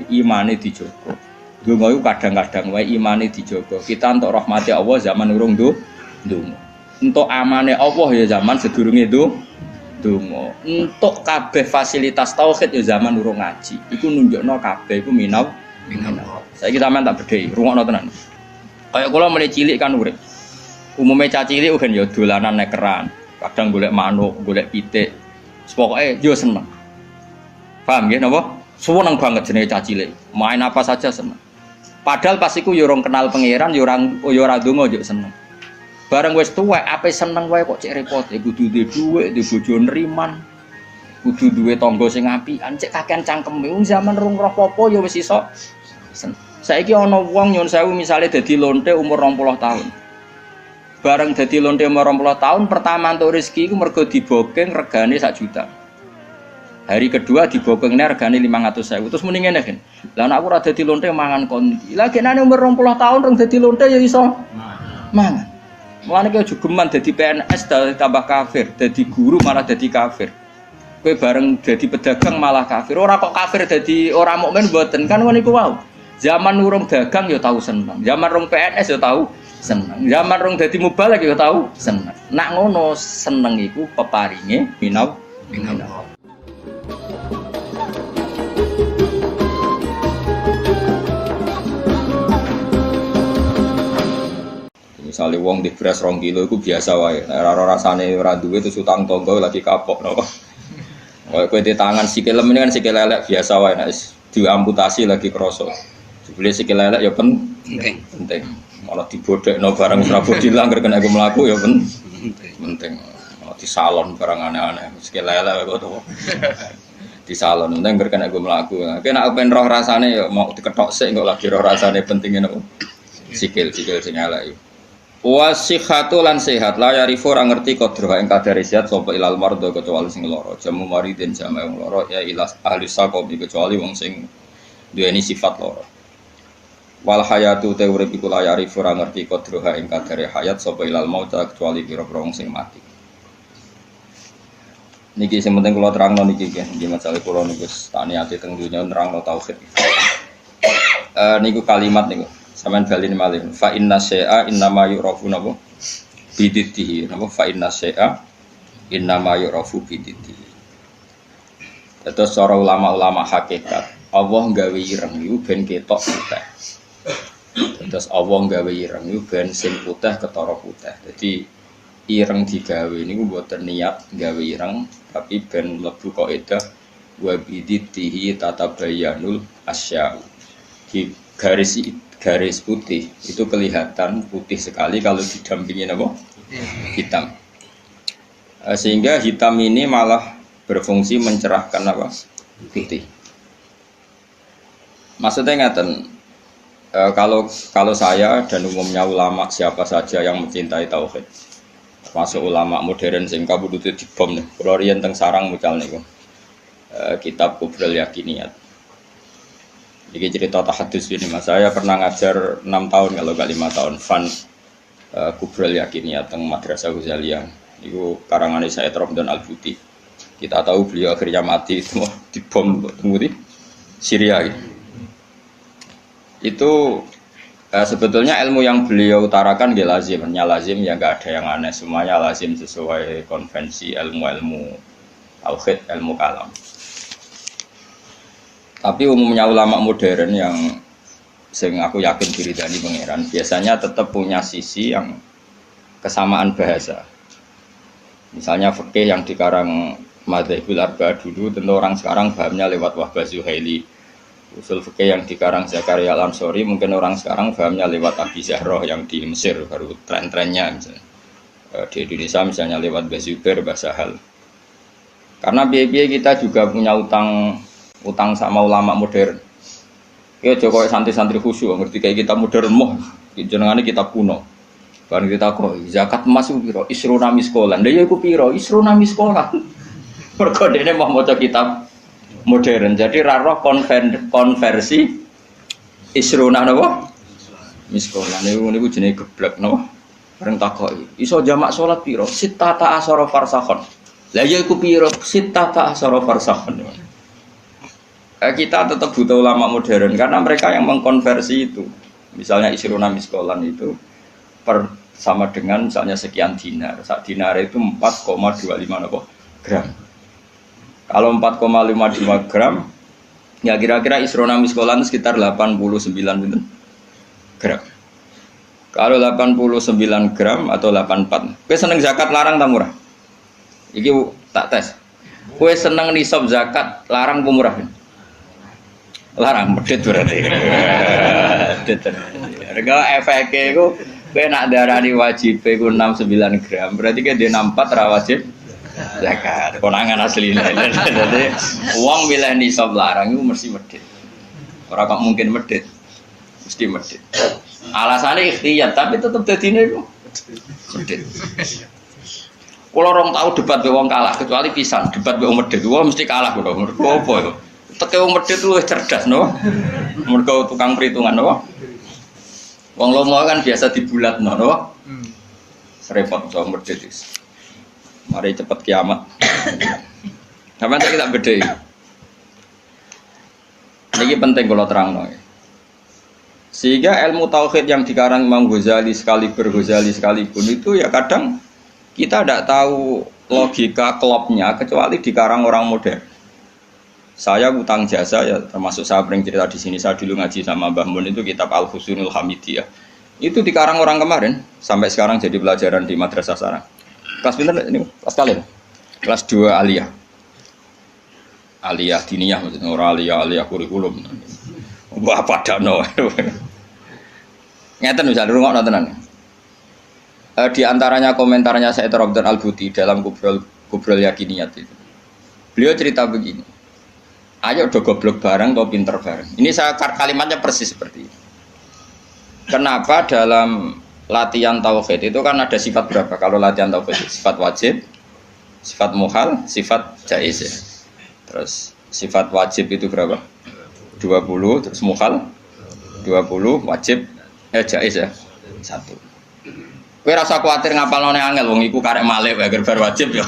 imane dijogo. Donga iku kadang-kadang wae imane dijogo. Kita entuk rahmati Allah zaman urung ndonga. Entuk amane Allah ya zaman sedurunge donga. Entuk kabeh fasilitas tauhid ya zaman urung ngaji. Iku nunjukno kabeh iku minau. Saiki sampean tak bedhei, rungokno tenan. Kayak kula mulai cilik kan urip. Umume cah cilik kan ya dolanan nek keran. Kadang golek manuk, golek pitik. Pokoke yo seneng. Paham nggih napa? Seneng banget jenenge cah cilik. Main apa saja seneng. Padahal pas iku yo ora kenal pangeran, yo ora ndonga yo seneng. Bareng wis tuwek ape seneng wae kok cek repot. Kudu duwe dhuwit, duwe bojo nriman. Kudu duwe tangga sing apian, cek kakean cangkeme. Zaman rung roh apa yo wis iso. Saiki ana wong nyun sewu misale dadi lonte umur 20 tahun. Bareng dadi lonte umur 20 tahun pertama entuk rezeki iku mergo dibokeng regane 1 juta. Hari kedua dibokengne regane 500.000. Terus muni ngene kan. Lah nek aku ora dadi lonte mangan kon. Lah genane umur 20 tahun rong dadi lonte ya iso mangan. Mulane ki aja geman dadi PNS tambah kafir, dadi guru malah dadi kafir. Kowe bareng dadi pedagang malah kafir. Ora kok kafir dadi ora mukmin mboten kan ngono iku wae. Zaman urung dagang ya tahu seneng. Zaman rong PNS ya tahu seneng. Zaman rong dadi mubalek ya tahu seneng. Nak ngono seneng iku peparinge minau. Misalnya wong di beras 2 kilo itu biasa wae. Ora rasane ora duwe terus utang tangga lagi kapok napa. Kowe di tangan sikil ini kan sikil lelek biasa wae nek diamputasi lagi krasa. Jebule sikil lelek ya penting. Malah dibodhekno barang Prabu dilanggar kena aku mlaku ya penting. Malah di salon barang aneh-aneh. Sikil lelek kok to. Di salon penting kena aku mlaku. Nek aku pengen roh rasane ya mau diketok sik kok lagi roh rasane pentingnya napa. Sikil sing elek. Wasihatu lan sehat la yarifu ora ngerti kodro ing kadare sehat sapa ilal mardo kecuali sing lara jamu maridin jamae wong lara ya ilas ahli saqom kecuali wong sing duweni sifat lara wal hayatu te urip iku la yarifu ora ngerti kodro ing kadare hayat sapa ilal maut kecuali pira-pira wong sing mati niki sing penting kula terangno niki nggih masalah kula niku tak niati teng donya nerangno tauhid niku kalimat niku sampean baline malih fa inna syai'a innama yu'rafu napa bididdihi napa fa inna syai'a innama yu'rafu bididdihi. Terus cara ulama-ulama hakikat Allah gawe ireng iku ben ketok putih. Terus Allah gawe ireng iku ben sing putih ketara putih. Jadi ireng digawe niku mboten niat gawe ireng tapi ben mlebu kaidah wa bididdihi tatabayyanul asya'u. Di garis putih itu kelihatan putih sekali kalau didampingi apa? Hitam. Sehingga hitam ini malah berfungsi mencerahkan apa? Putih. Maksudnya ngaten, kalau saya dan umumnya ulama siapa saja yang mencintai tauhid, termasuk ulama modern sing kabudute dibom nih, kula riyen teng sarang mucal niku. Kitab Kubrul Yakiniyat. Ini cerita tahadus ini mas, saya pernah ngajar 6 tahun kalau gak 5 tahun Fan Kubrul Yakiniyat teng Madrasah Ghazaliyah. Itu karangan Sayyid Ramdan Al-Buti. Kita tahu beliau akhirnya mati itu dibom di Syria. Itu sebetulnya ilmu yang beliau utarakan dia lazim, ya nggak ada yang aneh, semuanya lazim sesuai konvensi ilmu-ilmu tauhid, ilmu kalam. Tapi umumnya ulama modern yang sing aku yakin diridani pangeran biasanya tetap punya sisi yang kesamaan bahasa. Misalnya fikih yang dikarang Madzhabul Arba'ah dulu tentu orang sekarang pahamnya lewat Wahbah Zuhaili. Usul fikih yang dikarang Zakaria Al-Ansori mungkin orang sekarang pahamnya lewat Abi Zahroh yang di Mesir baru tren-trennya misalnya. Di Indonesia misalnya lewat Bazubair, Basahal. Karena biaya kita juga punya utang sama ulama modern. Ya Jokowi santri-santri khusyuk ngerti kayak kita modern moh jenengane kita kuno. Bareng kita kok zakat emas iku piro? Isruna miskolan. Lha ya iku piro? Isruna miskolan. Mergo dene mau maca kitab modern. Jadi ra roh konversi isruna napa? Miskolan niku jenenge geblek napa? Bareng takoki. Iso jamak salat piro? Sittata asyara farsakhon. Lah ya iku piro? Sittata asyara farsakhon. Kita tetap butuh ulama modern karena mereka yang mengkonversi itu. Misalnya Isruna Miskolan itu sama dengan misalnya sekian dinar. Sak dinar itu 4,25 gram. Kalau 4,55 gram, ya kira-kira Isruna Miskolan sekitar 89 gram. Kalau 89 gram atau 84. Kowe seneng zakat larang tak murah? Iki tak tes. Kowe seneng nisab zakat larang apa murah? Larang medit berarti. Medit. Harga efeknya itu kowe nak darani wajib iku 69 gram. Berarti ke dia 4 ra wajib zakat. Konangan asline. Dadi wong milih nisab larang itu mesti medit. Ora kok mungkin medit. Mesti medit. Alasannya ikhtiyar tapi tetep dadine iku medit. Kalau orang tahu debat be wong kalah kecuali pisan debat be wong medit. Wong mesti kalah kok. Mergo apa itu? Teke wong medit luwih cerdas no. Mergo tukang perhitungan no. Wong lomo kan biasa dibulatno no. Serepot wong medit wis. Mari cepet kiamat. Sampeyan tak kita bedhei. Ini penting kalau terangno. Sehingga ilmu tauhid yang dikarang Imam Ghazali sekalipun itu ya kadang kita tidak tahu logika klopnya kecuali dikarang orang modern. Saya utang jasa ya termasuk saya sering cerita di sini, saya dulu ngaji sama Mbah Mun itu kitab Al-Husnul Hamidiyah. Itu dikarang orang kemarin sampai sekarang jadi pelajaran di madrasah sarang. Kelas pinter ini kelas kalian. Kelas 2 aliyah. Aliyah diniyah maksudnya orang aliyah kurikulum. Wah padano. Ngeten bisa dirungokno tenan. Di antaranya komentarnya Said Robdan Al-Buti dalam Kubrul Yakiniyat itu. Beliau cerita begini. Ayo udah goblok bareng atau pinter bareng. Ini saya kalimatnya persis seperti ini. Kenapa dalam latihan tauhid itu kan ada sifat berapa? Kalau latihan tauhid sifat wajib, sifat muhal, sifat jaiz ya. Terus sifat wajib itu berapa? 20, terus muhal 20, wajib jaiz ya 1. Kowe rasa kuwatir ngapalno nek angel wong iku karek malih wae bar wajib ya.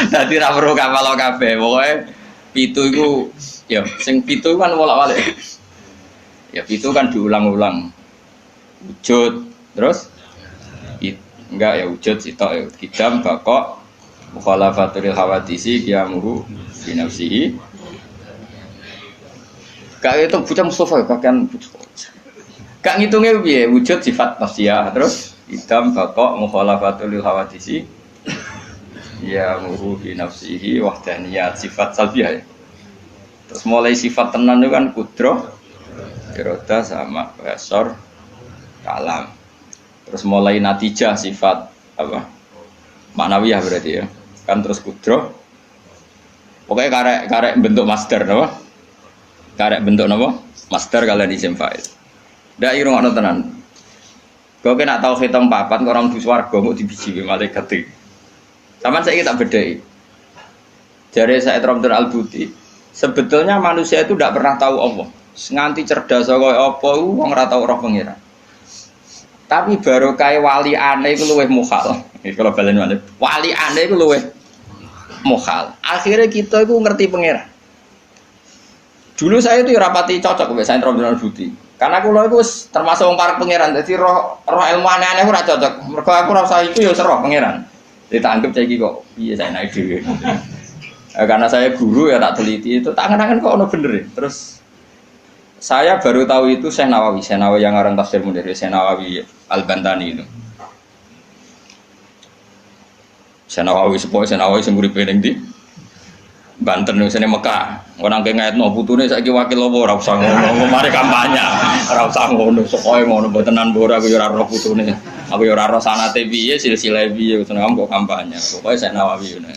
Dadi ra perlu kapal kabeh. Pokoke 7 iku ya sing 7 kan wolak-walik. Ya 7 kan diulang-ulang. Wujud terus enggak ya wujud sitok ya kidam bakok mukhalafatul hawadisi qiyamuhu fi nafsihi. Gak itu bocah Mustafa pakaian gak ngitungnya piye wujud sifat nafsiyah terus idam bakok mukhalafatul hawadisi ya muhu fi nafsihi wahdaniyat sifat salbiyah ya. Terus mulai sifat tenan itu kan kudroh iroda sama basor kalam. Terus mulai natijah sifat apa maknawiyah berarti ya kan terus kudroh pokoknya karek bentuk master no? Karek bentuk apa master kalian isim fa'il. Ndak irungokno tenan. Kok nek tau hitung papat kok orang di swarga kok dibiji malaikat iki. Saman saiki tak bedheki. Jare Said Robdan Al-Buti, sebetulnya manusia itu tidak pernah tahu Allah. Nganti cerdas kaya apa wong ora tau roh pengira. Tapi baru kaya wali aneh iku luwih mukhal. Iki kalau balen malih. Wali aneh iku luwih mukhal. Akhirnya kita iku ngerti pengira. Dulu saya itu rapati cocok mbek Said Robdan Al-Buti. Karena kula iku termasuk wong parek pangeran. Dadi roh ilmu aneh-aneh ora cocok. Mergo aku rasa iku ya roh pangeran. Ditanggep saiki kok piye saya naik dhewe. Karena saya guru ya tak teliti itu tangan-tangan kok ono bener ya. Terus saya baru tahu itu Syekh Nawawi yang ngarang tafsir Munir, Syekh Nawawi Al-Bantani itu. Syekh Nawawi sing uripe ning ndi? Banten ning sene Mekah. Ora nang ngaitno putune saiki wakil apa ora usah ngono, mari kampanye. Ora usah ngono, sokoe ngono mbotenan ora aku ya ora roh putune. Aku ya ora roh sanate piye, silsilah piye, seneng kok kampanye. Pokoke Syekh Nawawi ngono.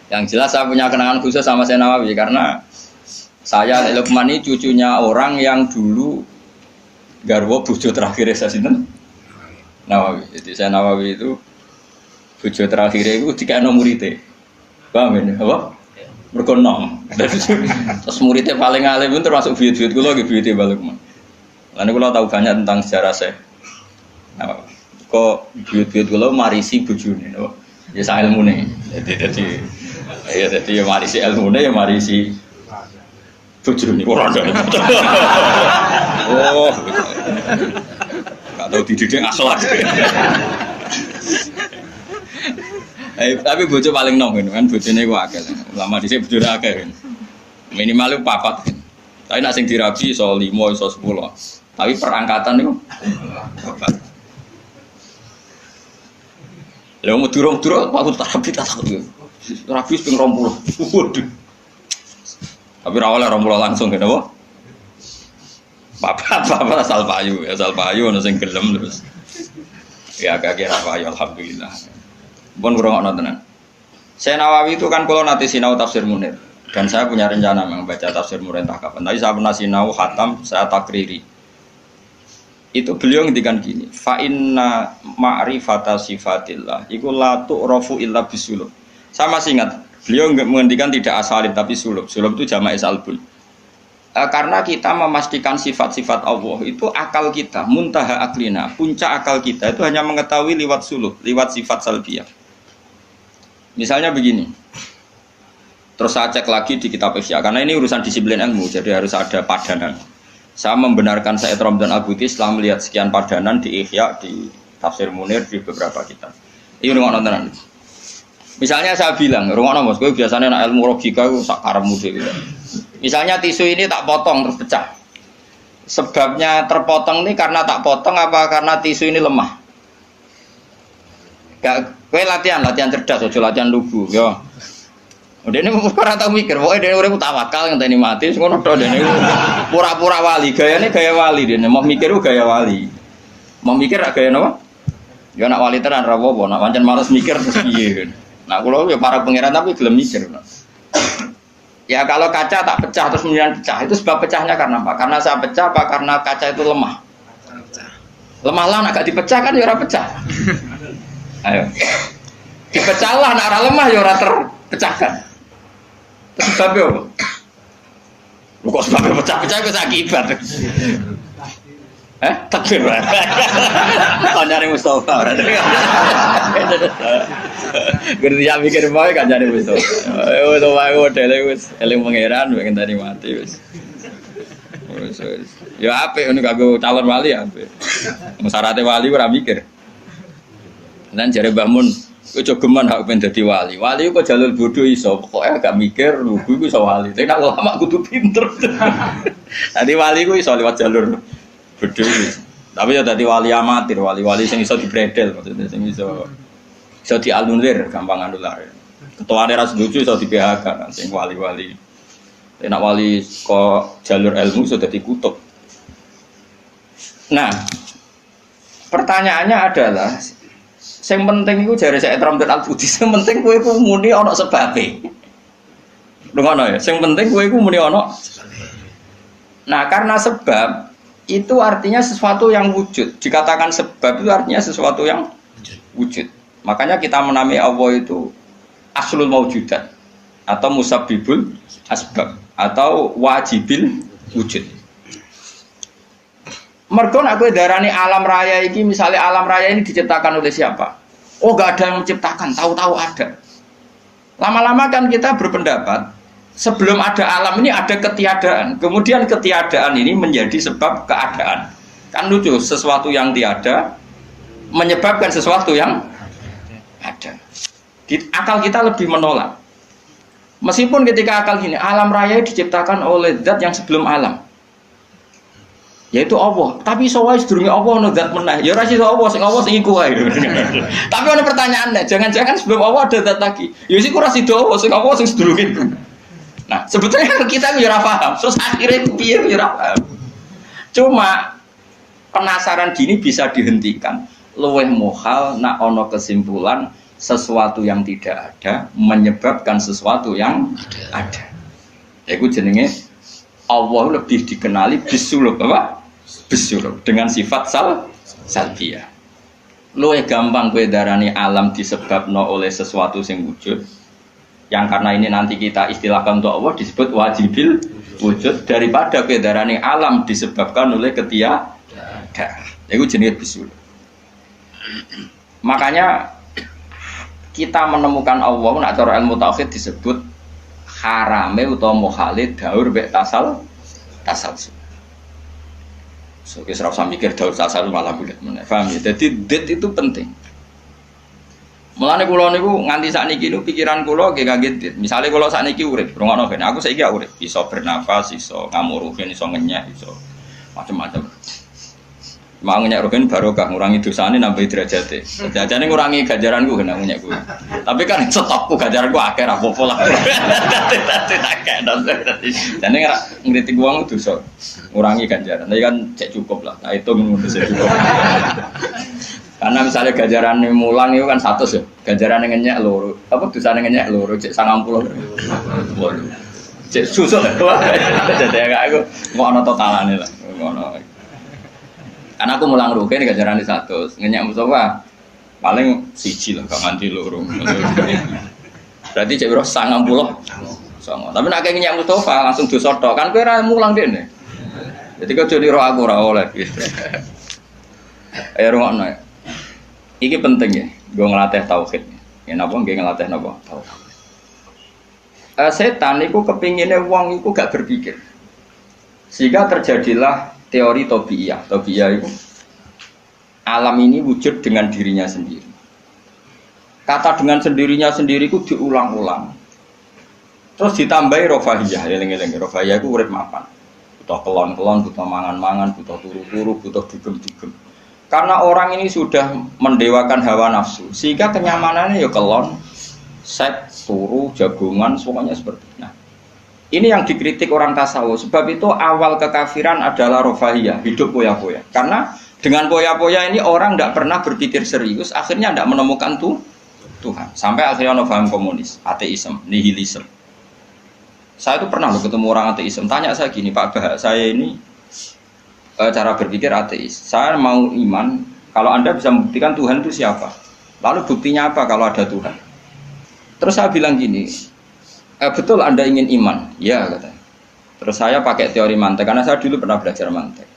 Yang jelas saya punya kenangan khusus sama Syekh Nawawi karena saya Lukman ini cucunya orang yang dulu garwa bojo terakhir saya sinten Nawawi. Jadi Syekh Nawawi itu bojo terakhir itu dikene muridé. Paham ya? Apa? Mergo nom. Terus muridé paling alim itu termasuk buyut-buyut kula nggih buyute Mbah Lukman. Lan kula tahu banyak tentang sejarah Syekh Nawawi. Kok buyut-buyut kula marisi bojone, napa? Ya sak ilmune. Jadi Ya jadi ya marisi ilmune ya marisi bojone ora ada. Oh. Enggak tahu dididik akhlak. Tapi bojo paling nom kan bojone ku akeh. Lama dhisik bojone akeh. Minimal 4. Tapi nek sing dirabi iso 5 iso 10. Tapi perangkatan niku 4. Lah mau durung-durung aku terapi tak takut. Rabi ping 20. Waduh. Tapi ra oleh 20 langsung kene apa? Bapak asal payu ono sing gelem terus. Ya agak kira payu alhamdulillah. Pun ngrungokno tenan. Saya Nawawi itu kan kalau nanti sinau tafsir Munir dan saya punya rencana membaca tafsir Munir entah kapan. Tapi saya pernah sinau khatam, saya takriri. Itu beliau ngendikan gini, fa inna ma'rifata sifatillah iku la tu'rafu illa bisulub. Saya masih ingat, beliau menghentikan tidak asalib tapi sulub. Sulub itu jamak salbun. Karena kita memastikan sifat-sifat Allah itu akal kita, muntaha aklina, puncak akal kita itu hanya mengetahui lewat sulub, lewat sifat salbiyah. Misalnya begini, terus saya cek lagi di kitab Ihya, karena ini urusan disiplin ilmu, jadi harus ada padanan. Saya membenarkan Said Ramdan Al-Buti setelah melihat sekian padanan di Ihya, di Tafsir Munir, di beberapa kitab. Ini rungokno tenan. Misalnya saya bilang, rungokno Mas, kowe biasanya nak ilmu logika ku sak karepmu dhewe. Misalnya tisu ini tak potong terus pecah. Sebabnya terpotong ini karena tak potong apa karena tisu ini lemah? Kowe latihan cerdas, aja latihan lugu, yo. Dene ora tau mikir, pokoke dene urip tawakal ngenteni mati, ngono tok dene. Pura-pura wali, gayane gaya wali dene, mau mikir ku gaya wali. Mau mikir gak gaya napa? Ya nak wali tenan ra apa-apa, nak pancen males mikir terus piye. Nah, kula ya para pangeran tapi gelem mikir. Ya kalau kaca tak pecah terus kemudian pecah, itu sebab pecahnya karena apa? Karena saya pecah apa karena kaca itu lemah? Lemah lah, nak gak dipecah kan ya ora pecah. Ayo. Dipecah lah, nak ora lemah ya ora terpecahkan. Terus sebabnya apa? Kok sebabnya pecah-pecah itu akibat. Takbir. Kau nyari Mustafa berarti. Gerti ya mikir bae kan nyari Mustafa. Wis wae modele wis eling pangeran pengen tadi mati wis. Ya apik ngono kanggo calon wali apik. Syaratnya wali ora mikir. Lan jare Mbah Mun, kowe jogeman hak pengen dadi wali. Wali kok jalur bodoh iso, pokoke agak mikir lugu iku iso wali. Tapi nek ulama kudu pinter. Tadi wali ku iso lewat jalur bodoh. Tapi ya dadi wali amatir, wali-wali sing iso dibredel maksudnya sing iso dianulir, gampang anulir. Ketuane ra setuju iso di PHK sing wali-wali. Nek wali kok jalur ilmu iso dadi kutub. Nah, pertanyaannya adalah yang penting itu jare Said Ramdan Al-Buti, yang penting kowe iku muni ana sebabe. Ngono ya, yang penting kowe iku muni ana. Nah, karena sebab itu artinya sesuatu yang wujud. Dikatakan sebab itu artinya sesuatu yang wujud. Makanya kita menamai Allah itu aslul maujudat atau musabbibul asbab atau wajibil wujud. Mergo nek kowe darani alam raya iki, misalnya alam raya ini diciptakan oleh siapa? Oh, enggak ada yang menciptakan, tahu-tahu ada. Lama-lama kan kita berpendapat sebelum ada alam ini ada ketiadaan. Kemudian ketiadaan ini menjadi sebab keadaan. Kan lucu, sesuatu yang tiada menyebabkan sesuatu yang ada. Akal kita lebih menolak. Meskipun ketika akal gini, alam raya diciptakan oleh zat yang sebelum alam, yaitu Allah. Tapi soal sedurunge Allah ono zat meneh. Ya ora sih Allah sing iku wae. Tapi ana pertanyaannya, jangan-jangan sebelum Allah ada zat lagi. Ya sik ora sida Allah sing sedurunge. Nah, sebetulnya kita ya ora paham. Terus akhirnya piye ya ora paham. Cuma penasaran gini bisa dihentikan. Luweh mohal nak ono kesimpulan sesuatu yang tidak ada menyebabkan sesuatu yang ada. Iku jenenge Allah lebih dikenali bisulub apa? Bisulub dengan sifat salbiyah. Luwih gampang kowe darani alam disebabno oleh sesuatu sing wujud. Yang karena ini nanti kita istilahkan untuk Allah disebut wajibil wujud daripada kowe darani alam disebabkan oleh ketiadaan. Iku jenenge bisulub. Makanya kita menemukan Allah nak cara ilmu tauhid disebut harame utawa muhalid daur mek tasal. So kita harus mikir daur tasal malah bulat meneh. Paham ya? Jadi det itu penting. Mulane kula niku nganti sakniki niku pikiran kula nggih kaget dit. Misale kula sakniki urip, rungokno ben aku saiki urip, iso bernafas, iso ngamuruhin, iso ngenyek, iso macam-macam. Mau ngenyek rugen barokah ngurangi dosane nambah derajate. Jajane ngurangi ganjaranku kena ngenyekku. Tapi kan stokku ganjaranku akeh ra apa-apa lah. Jane ngritik wong dosa. Ngurangi ganjaran. Tapi kan cek cukup lah. Nah itu ngono cukup. Karena misalnya ganjaran mulang itu kan 100 ya. Ganjaran ngenyek loro. Apa dosane ngenyek loro cek 90. Cek susuk ya. Jadi aku ngono totalane lah. Ngono. Karena aku mulang rugen ganjaran 100. Ngenyek Mustafa paling 1 lah gak nganti loro. Berarti cek biro 90. Sama. Tapi nek ngenyek Mustafa langsung dosa tok. Kan kowe ora mulang dene. Jadi kau jadi roh aku ora oleh gitu. Ayo rungokno. Iki penting ya, gue ngelatih tauhid. Ya napa nggih ngelatih napa? Tauhid. Setan itu kepinginnya wong itu gak berpikir. Sehingga terjadilah teori tobiyah. Tobiyah itu alam ini wujud dengan dirinya sendiri. Kata dengan sendirinya sendiri itu diulang-ulang. Terus ditambahi rofahiyah, eling-eling rofahiyah itu urip mapan. Butuh kelon-kelon, butuh mangan-mangan, butuh turu-turu, butuh dugem-dugem. Karena orang ini sudah mendewakan hawa nafsu, sehingga kenyamanannya ya kelon, seks, turu, jagungan, semuanya seperti itu. Nah, ini yang dikritik orang tasawuf. Sebab itu awal kekafiran adalah rofahiyah, hidup poya-poya. Karena dengan poya-poya ini orang tidak pernah berpikir serius, akhirnya tidak menemukan Tuhan. Sampai akhirnya ono paham komunis, ateisme, nihilisme. Saya itu pernah ketemu orang ateisme, tanya saya gini, Pak Bah, saya ini cara berpikir ateis. Saya mau iman, kalau Anda bisa membuktikan Tuhan itu siapa? Lalu buktinya apa kalau ada Tuhan? Terus saya bilang gini, betul Anda ingin iman? Ya katanya. Terus saya pakai teori mantek, karena saya dulu pernah belajar mantek.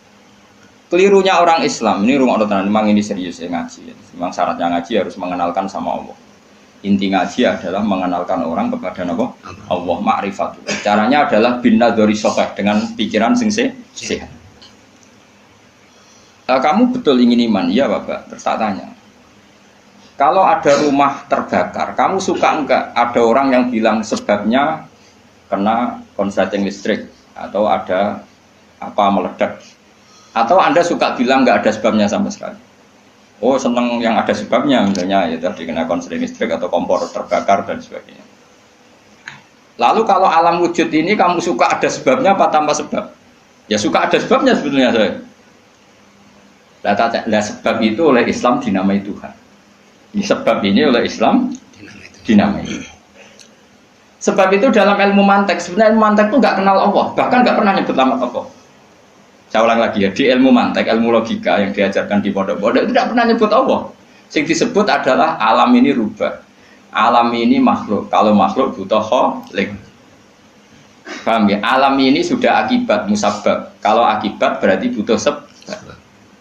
Kelirunya orang Islam, ini rumah Allah, memang ini serius ya ngaji. Memang syaratnya ngaji harus mengenalkan sama Allah. Inti ngaji adalah mengenalkan orang kepada Allah, ma'rifatul. Caranya adalah bin nadzari shahih, dengan pikiran sing sehat. Kamu betul ingin iman? Iya Bapak. Terus tak tanya, kalau ada rumah terbakar, kamu suka enggak ada orang yang bilang sebabnya kena konsleting listrik atau ada apa meledak, atau Anda suka bilang enggak ada sebabnya sama sekali? Oh seneng yang ada sebabnya, misalnya ya tadi kena konsleting listrik atau kompor terbakar dan sebagainya. Lalu kalau alam wujud ini kamu suka ada sebabnya apa tanpa sebab? Ya suka ada sebabnya sebetulnya saya. Lah sebab itu oleh Islam dinamai Tuhan. Ini sebab ini oleh Islam dinamai. Sebab itu dalam ilmu mantek, sebenarnya ilmu mantek itu nggak kenal Allah, bahkan nggak pernah nyebut nama Allah. Saya ulang lagi ya, di ilmu mantek, ilmu logika yang diajarkan di pondok-pondok itu tidak pernah nyebut Allah. Yang disebut adalah alam ini rubah, alam ini makhluk. Kalau makhluk butuh khalik. Paham ya? Alam ini sudah akibat musabab. Kalau akibat berarti butuh sebab.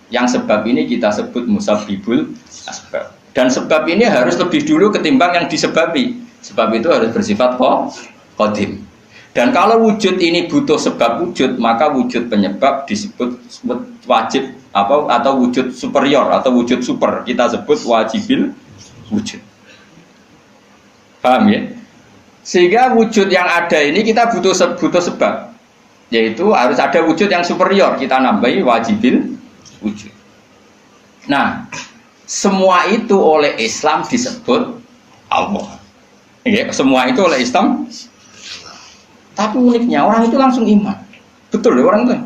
Yang sebab ini kita sebut musabbibul asbab. Dan sebab ini harus lebih dulu ketimbang yang disebabi. Sebab itu harus bersifat qadim. Dan kalau wujud ini butuh sebab wujud, maka wujud penyebab disebut wajib atau wujud superior atau wujud super. Kita sebut wajibil wujud. Paham ya? Sehingga wujud yang ada ini kita butuh sebab. Yaitu harus ada wujud yang superior. Kita nambahi wajibil wujud. Nah, semua itu oleh Islam disebut Allah. Ya, semua itu oleh Islam. Tapi uniknya orang itu langsung iman. Betul ya orang itu.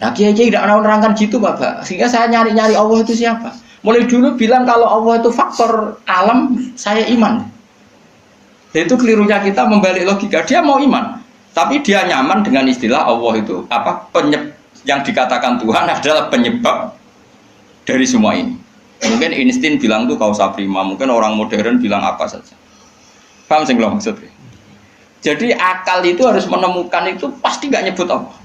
Nah, kiai tidak menerangkan gitu, Bapak. Sehingga saya nyari-nyari Allah itu siapa. Mulai dulu bilang kalau Allah itu faktor alam, saya iman. Itu kelirunya kita membalik logika. Dia mau iman, tapi dia nyaman dengan istilah Allah itu apa? Yang dikatakan Tuhan adalah penyebab dari semua ini. Mungkin Einstein bilang itu kausa prima, mungkin orang modern bilang apa saja. Paham sih belum maksudnya? Jadi akal itu harus menemukan itu pasti nggak nyebut Allah.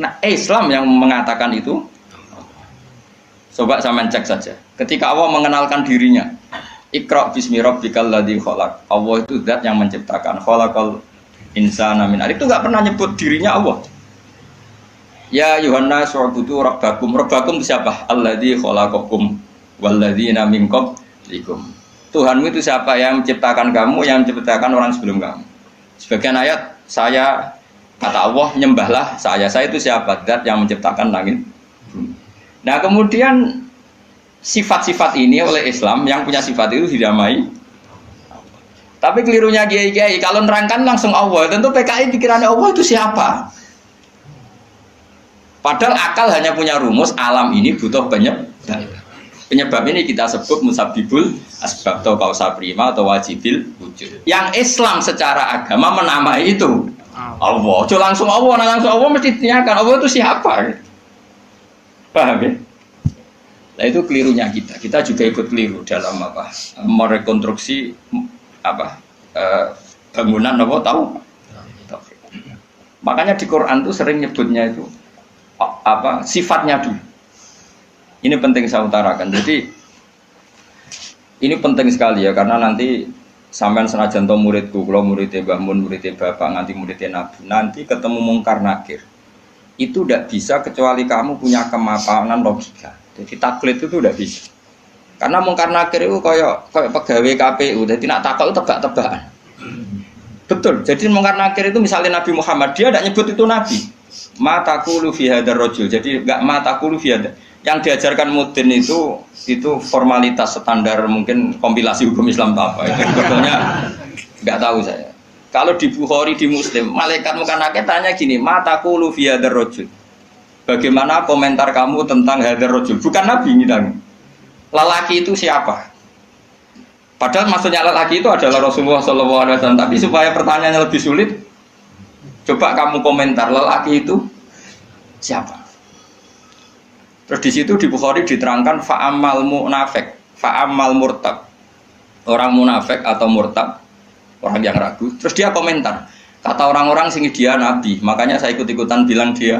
Nah Islam yang mengatakan itu, coba sama cek saja. Ketika Allah mengenalkan dirinya, Iqra bismi rabbikal ladzi khalaq. Allah itu zat yang menciptakan. Khalaqal insana min 'alaq. Itu enggak pernah nyebut dirinya Allah. Ya Yuhanna su'budu rabbakum. Rabbakum itu siapa? Alladzi khalaqakum walladzina min qablikum. Tuhanmu itu siapa? Yang menciptakan kamu, yang menciptakan orang sebelum kamu. Sebagian ayat saya kata Allah nyembahlah saya. Saya itu siapa? Zat yang menciptakan langit. Nah, kemudian sifat-sifat ini oleh Islam yang punya sifat itu dinamai. Tapi kelirunya kiai-kiai kalau nerangkan langsung Allah, tentu PKI pikirannya Allah itu siapa? Padahal akal hanya punya rumus alam ini butuh penyebab. Penyebab ini kita sebut musabibul asbab atau kausa prima atau wajibil wujud. Yang Islam secara agama menamai itu Allah. Coba langsung Allah mesti ditanyakan Allah itu siapa? Paham ya? Nah itu kelirunya kita. Kita juga ikut keliru dalam apa? Merekonstruksi apa? Bangunan apa tahu? Makanya di Quran tuh sering nyebutnya itu apa? Sifatnya dulu. Ini penting saya utarakan. Jadi ini penting sekali ya karena nanti sampean senajan to muridku, kalau muridnya Mbah Mun, muridnya Bapak, nanti muridnya Nabi, nanti ketemu mungkar nakir. Itu tidak bisa kecuali kamu punya kemapanan logika. Jadi taklid itu tidak bisa. Karena mungkar nakir itu kayak pegawai KPU, jadi nak takut itu tebak-tebakan. Betul. Jadi mungkar nakir itu misalnya Nabi Muhammad, dia tidak nyebut itu Nabi. Mataku fi hadzal rajul. Jadi enggak mataku fi hadzal. Yang diajarkan Mudin itu formalitas standar mungkin kompilasi hukum Islam apa itu sebetulnya nggak tahu saya. Kalau di Bukhari di Muslim malaikat mungkar nakir tanya gini, mataku fi hadzal rajul. Bagaimana komentar kamu tentang hadzal rajul? Bukan Nabi ngidang. Lelaki itu siapa? Padahal maksudnya lelaki itu adalah Rasulullah SAW. Tapi supaya pertanyaannya lebih sulit, coba kamu komentar lelaki itu siapa? Terus di situ di Bukhari diterangkan fa'amal munafik, fa'amal murtab. Orang munafik atau murtab, orang yang ragu. Terus dia komentar, kata orang-orang sini dia nabi, makanya saya ikut-ikutan bilang dia.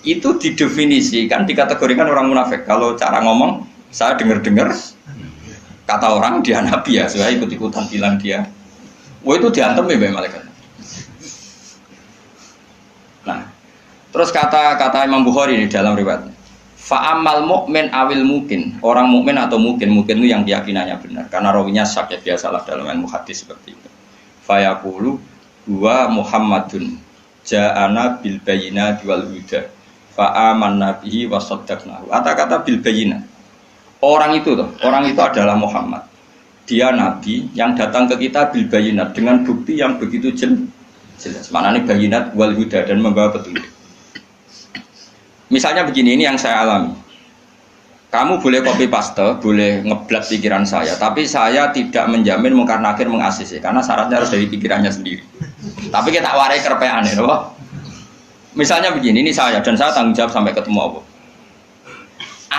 Itu didefinisikan, dikategorikan orang munafik. Kalau cara ngomong, saya dengar-dengar kata orang dia nabi ya, saya ikut-ikutan bilang dia. Wah itu diantem ya malaikat. Nah, terus kata Imam Bukhari ini dalam riwayat. Fa'amal mu'min awil mungkin. Orang mukmin atau mungkin itu yang keyakinannya benar. Karena rawinya syak ya biasalah dalam ilmu hadis seperti itu. Fayaqulu huwa Muhammadun ja'ana bil bayyinati wal huda. Fa'amanna bihi wa saddaqnahu. Kata-kata bil bayyinah. Orang itu adalah Muhammad. Dia nabi yang datang ke kita bil bayyinat dengan bukti yang begitu jelas. Maknanya bayyinat wal huda dan membawa petunjuk. Misalnya begini, ini yang saya alami. Kamu boleh copy paste, boleh ngeblat pikiran saya, tapi saya tidak menjamin mungkar nakir mengasisi, karena syaratnya harus dari pikirannya sendiri. Tapi kita warai kerpean ya, loh. Misalnya begini, ini saya dan saya tanggung jawab sampai ketemu Allah.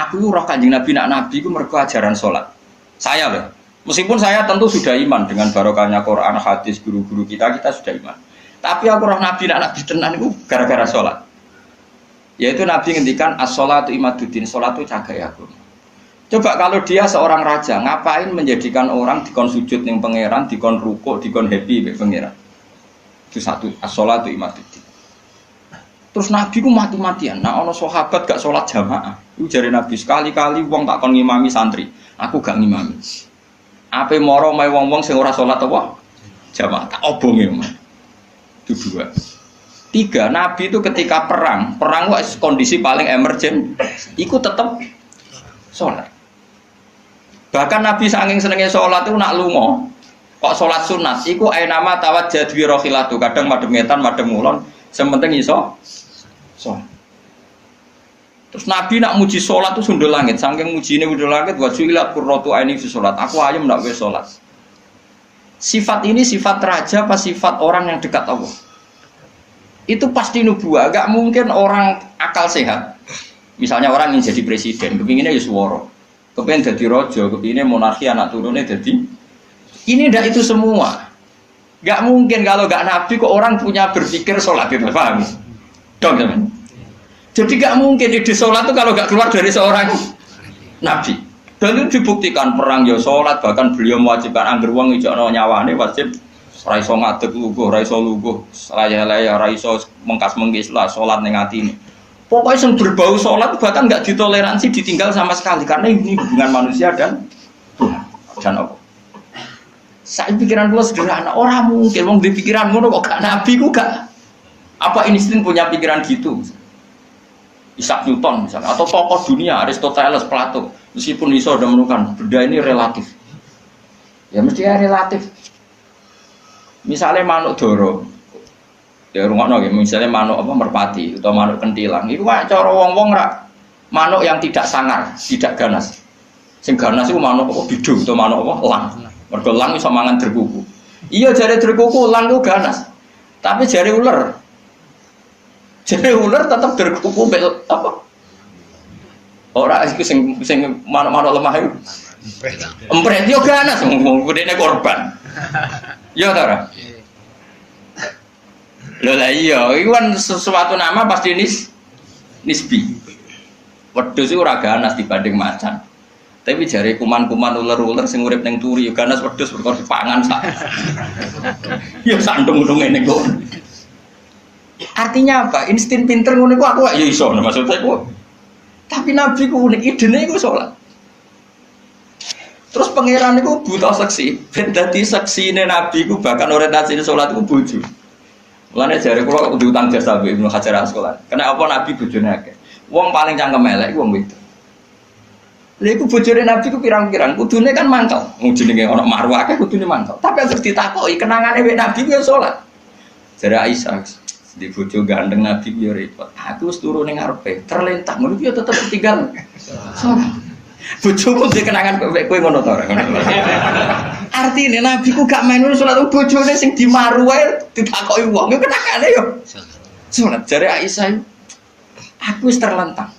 Aku roh Kanjeng Nabi nak Nabi itu mergo ajaran sholat. Saya loh. Meskipun saya tentu sudah iman dengan barokahnya Quran, hadis, guru-guru kita sudah iman. Tapi aku roh Nabi nak Nabi tenan itu gara-gara sholat. Yaitu Nabi ngendikan as-sholatu imaduddin, sholat itu cagai aku. Coba kalau dia seorang raja, ngapain menjadikan orang dikon sujud ning pangeran, dikon rukuk, dikon happy mbek pangeran. Itu satu, as-sholatu imaduddin. Terus Nabi ku mati-matian. Nah ono sahabat gak sholat jamaah. Itu jare Nabi sekali-kali wong tak kon ngimami santri, aku gak ngimami. Ape moro mae wong-wong sing ora sholat apa? Jamaah tak obonge. Itu dua. Tiga, Nabi itu ketika perang kondisi paling emergen, ikut tetap sholat. Bahkan Nabi saking senengnya sholat itu nak lungo, kok sholat sunat, iku ainama tawajjah dwi rohilatu, kadang madem ngetan, madem ngulon, sementing iso sholat. Terus Nabi nak muji sholat itu sundul langit, saking muji ini sundul langit, wajuilat kurrotu aini fi sholat, aku ayam nak we sholat. Sifat ini sifat raja apa sifat orang yang dekat Allah? Itu pasti nubuah, gak mungkin orang akal sehat. Misalnya orang ingin jadi presiden, kepinginnya ya suworo, kepingin jadi rojo, kepinginnya monarki anak turunnya jadi. Ini ndak itu semua. Gak mungkin kalau gak nabi kok orang punya berpikir sholat itu, paham? Dong teman. Jadi gak mungkin ide sholat itu kalau gak keluar dari seorang nabi. Dan itu dibuktikan perang ya sholat, bahkan beliau mewajibkan angger wong ijakno nyawane wajib ra iso ngadeg luguh, ra iso luguh, laya-laya ra iso mengkas-mengkis lah salat ning atine. Pokoknya yang berbau sholat bahkan nggak ditoleransi ditinggal sama sekali karena ini hubungan manusia dan Allah. Saya pikiran gue sederhana, orang mungkin mau di pikiran gue kok gak nabi gue gak apa Einstein punya pikiran gitu. Isaac Newton misalnya atau tokoh dunia Aristoteles, Plato meskipun bisa sudah menemukan benda ini relatif. Ya mestinya relatif. Misalnya manuk doro. Ya rungokno nggih, misalnya manuk apa merpati atau manuk kentilang. Iku cara wong-wong ra manuk yang tidak sangar, tidak ganas. Sing ganas iku manuk apa bidung atau manuk apa lang. Mergo lang iso mangan derkuku. Iya jare derkuku lang iku ganas. Tapi jare ular. Jare ular tetep derkuku mek apa? Ora iku sing manuk-manuk lemah iku. Empret yo ganas wong gedene korban. Ya ta ora? Lho lah iya, itu kan sesuatu nama pasti nisbi. Wedhus itu ora ganas dibanding macan. Tapi jare kuman-kuman ular-ular sing urip ning turi yo ganas wedhus perkara dipangan sak. Ya sandung-sandung ngene kok. Artinya apa? Insting pinter ngono iku aku ya iso maksudnya iku. Tapi nabi ku unik idene iku salat. Terus pangeran iku buta seksi. Ben dadi seksine nabi ku bahkan orientasine salat iku bojo. Mulane jare kula kudu utang jasa Ibnu Hajar Asqalani. Kena apa nabi bojone akeh. Wong paling cangkem elek wong wedok. Lha iku bojone nabi ku pirang-pirang, kudune kan mangkel. Wong jenenge ana marwah akeh kudune mangkel. Tapi harus ditakoki kenangane wek nabi ku ya salat. Jare Aisyah, di bojo gandeng nabi ku ya repot. Aku wis turu ning ngarepe, terlentang ngono ku ya tetep tinggal salat. Bojomu dhe kenangan kowe ngono to ora ngono. Artine nabi ku gak main salat bojone sing dimaru wae ditakoki wong yo kenangane yo. Salat jare Aisyah aku wis terlentang.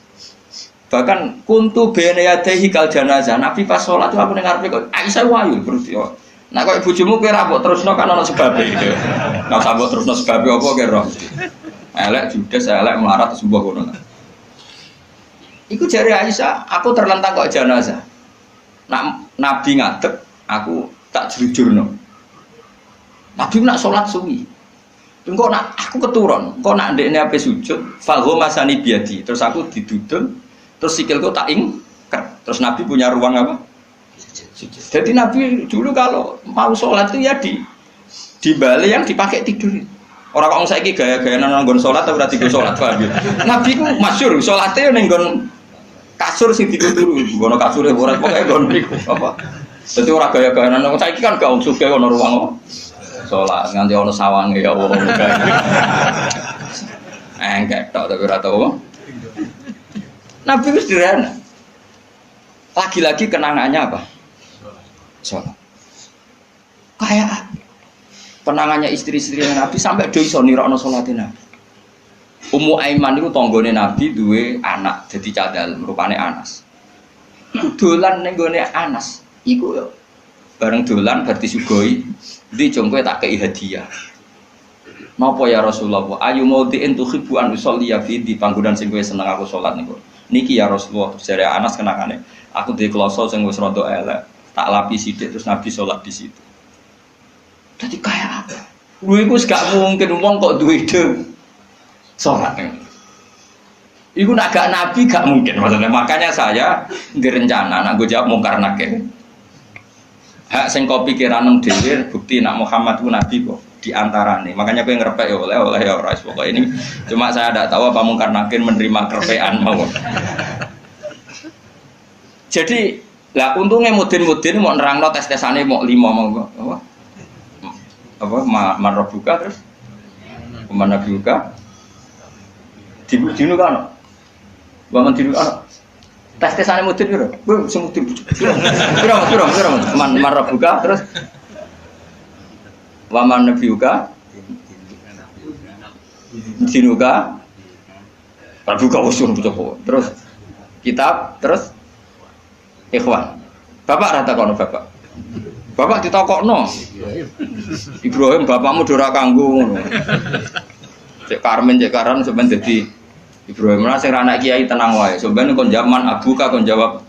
Bahkan kuntu bene yadehi kal janazah. Nabi pas salat aku ning ngarepe kok Aisyah wayu berarti yo. Nah kok bojomu kowe ra mbok terusno kan ana sebabe gitu. Nah sambok terusno sebabe apa kira roh. Elek judes elek melarat sembuh ngono. Iku jari Aisyah, aku terlentang kok jenazah. Nak Nabi ngadeg, aku tak jujurno. Nabi nak sholat suwi. Engko nak aku keturun, engko nak ndekne ape sujud, falhu masani biadi. Terus aku didudul, terus sikilku tak ingker. Terus Nabi punya ruang apa? Sujud. Jadi Nabi dulu kalau mau sholat itu ya di bali yang dipakai tidur. Orang kok saiki gaya-gaya nang nggon sholat tapi ora digo sholat, paham ya? Nabi ku masyhur salate ning nggon kasur sing dikuturu, ngono kasure ora pokoke nggon niku apa. Dadi ora gaya-gaya nang saiki kan gak sugih ana ruang salat nganti ana sawange ya Allah. Enggak tok tapi ora tau. Nabi wis sederhana. Lagi-lagi kenangannya apa? Salat. Kayak penangannya istri-istri Nabi sampai do iso nirakno salate Nabi. Ummu Aiman itu tanggane Nabi duwe anak dadi cadal rupane Anas. Dolan ning gone Anas iku yo bareng dolan bar disugoi ndi jong kowe tak kei hadiah. Napa ya Rasulullah? Ayu maudhi'in tuhibbu an usolli fi di panggonan sing kowe seneng aku salat niku. Niki ya Rasulullah, jare Anas kenakane. Aku duwe kloso sing wis rada elek, tak lapi sithik terus Nabi salat di situ. Dadi kaya apa? Lu iku gak mungkin wong kok duwe ide salat. Iku nak gak nabi gak mungkin maksudnya. Makanya saya direncana nak gue jawab mungkar nakir. Hak sing kau pikiran dhewe bukti nak Muhammad ku nabi kok diantarane. Makanya gue ngerepek ya oleh ya ora pokok ini. Cuma saya tidak tahu apa mungkar nakir menerima kerepekan mau. Jadi lah untungnya mudin-mudin mau nerangno tes-tesane mau 5 mau apa marbuka terus kemana buka dinu kan bangun dinu kan tes-tesane mudin piro bu sing mudin piro man buka terus waman nabiuka dinuka buka usul coba terus kitab terus ikhwan bapak rata kono bapak ditakokno Ibrahim bapakmu dora kanggo ngono cek Karmen cek Karan sampeyan dadi Ibrahim. Lah sing anak kiai tenang wae. Sampeyan kon zaman Abuka kon jawab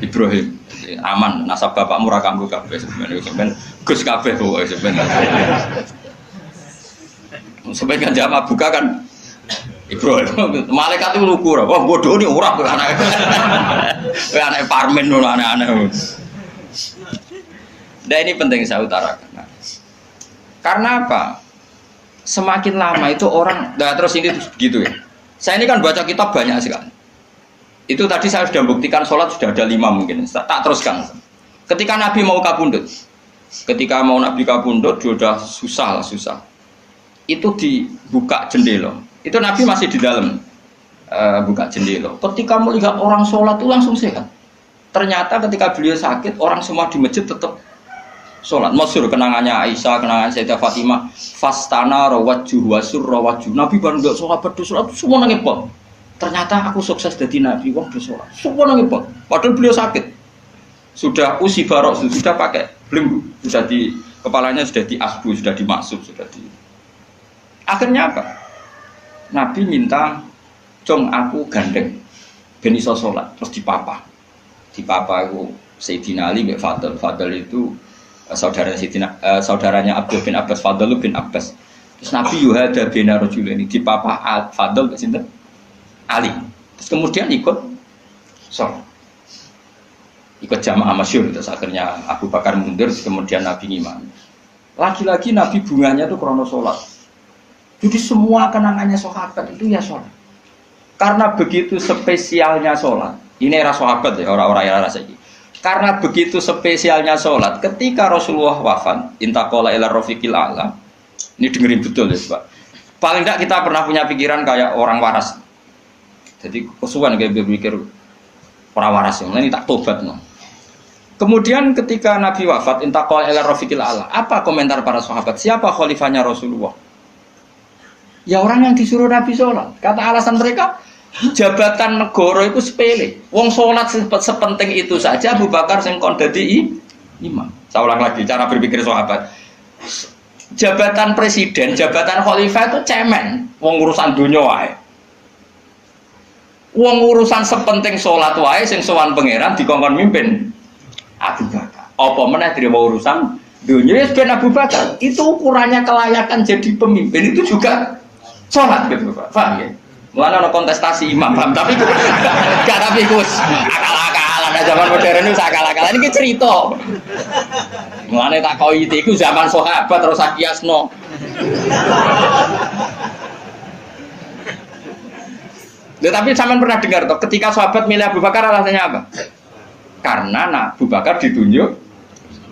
Ibrahim. aman. Nasab bapakmu ra kanggo kabeh sebenarnya Gus kabeh pokoke sebenarnya. Sebenarnya kan jamaah buka kan Ibrahim, malaikat itu lugu, wah bodoh nih urap anak parmen dulu aneh-aneh. Nah ini penting saya utarakan. Karena apa? Semakin lama itu orang, nah terus ini begitu ya. Saya ini kan baca kitab banyak sekali. Itu tadi saya sudah buktikan sholat sudah ada 5 mungkin. Tak teruskan. Ketika Nabi mau kabundut, sudah susah. Itu dibuka jendela. Itu Nabi masih di dalam buka jendela. Ketika melihat orang sholat itu langsung sehat. Ternyata ketika beliau sakit, orang semua di masjid tetap sholat. Masyhur kenangannya Aisyah, kenangan Sayyidah Fatimah. Fastana rawajjuh wasur rawajjuh. Nabi baru nggak sholat berdoa, semua nangis pol. Ternyata aku sukses jadi Nabi, wong bersolat. Semua nangis pol. Padahal beliau sakit. Sudah usi barok, sudah pakai belenggu, sudah di kepalanya sudah diasbu, sudah dimaksud, sudah di. Akhirnya apa? Nabi minta, "Cong aku gandeng ben iso salat." Terus dipapa itu Sayyidina Ali bin Fadl itu saudaranya Abdul bin Abbas, Fadl bin Abbas. Terus Nabi yuhada bina rajulaini dipapa Fadl ke sinten? Ali. Terus kemudian ikut salat. Ikut jamaah masyhur, terus akhirnya Abu Bakar mundur, kemudian Nabi ngimami. Lagi-lagi Nabi bunganya itu krono salat. Jadi semua kenangannya sahabat itu ya sholat. Karena begitu spesialnya sholat. Ini era sahabat ya, orang-orang era ini. Karena begitu spesialnya sholat, ketika Rasulullah wafat, intaqala ila rafiqil a'la. Ini dengerin betul ya, Pak. Paling tidak kita pernah punya pikiran kayak orang waras. Jadi kesuwan kayak berpikir orang waras ya. Ini tak tobat no. Kemudian ketika Nabi wafat, intaqala ila rafiqil a'la. Apa komentar para sahabat? Siapa khalifahnya Rasulullah? Ya orang yang disuruh Nabi sholat. Kata alasan mereka, jabatan negara itu sepele. Wong sholat sepenting itu saja Abu Bakar sing kon dadi imam. Saya ulang lagi cara berpikir sahabat. Jabatan presiden, jabatan khalifah itu cemen. Wong urusan dunia wae. Wong urusan sepenting sholat wae sing sowan pangeran dikongkon mimpin Abu Bakar. Apa meneh terima urusan dunia ben Abu Bakar. Itu ukurannya kelayakan jadi pemimpin itu juga sholat gitu Pak, paham ya? Mulanya ada kontestasi imam, paham? Tapi gak tapi kus akal-akalan, zaman modern itu akal-akalan, ini cerita mulanya tak kau itu zaman sahabat terus akiasno tapi zaman pernah dengar toh, ketika sahabat milih Abu Bakar alasannya apa? Karena Abu Bakar ditunjuk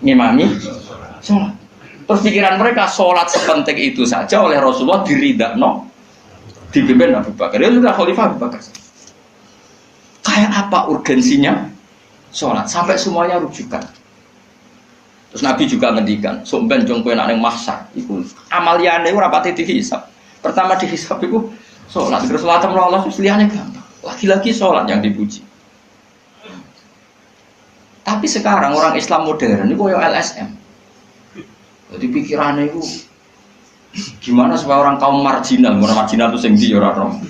ngimami sholat. Terus pikiran mereka sholat sepenting itu saja oleh Rasulullah diridakno dipimpin Abu Bakar. Dia sudah khalifah Abu Bakar. Kayak apa urgensinya sholat sampai semuanya rujukan. Terus Nabi juga ngendikan, "Somben jong kowe nek ning mahsyar iku amaliyane ora pati dihisab. Pertama dihisab iku sholat. Terus salat Allah liyane gampang. Lagi-lagi sholat yang dipuji." Tapi sekarang orang Islam modern itu koyo LSM. Jadi pikirannya itu gimana supaya orang kaum marginal itu sing ndi ora rom.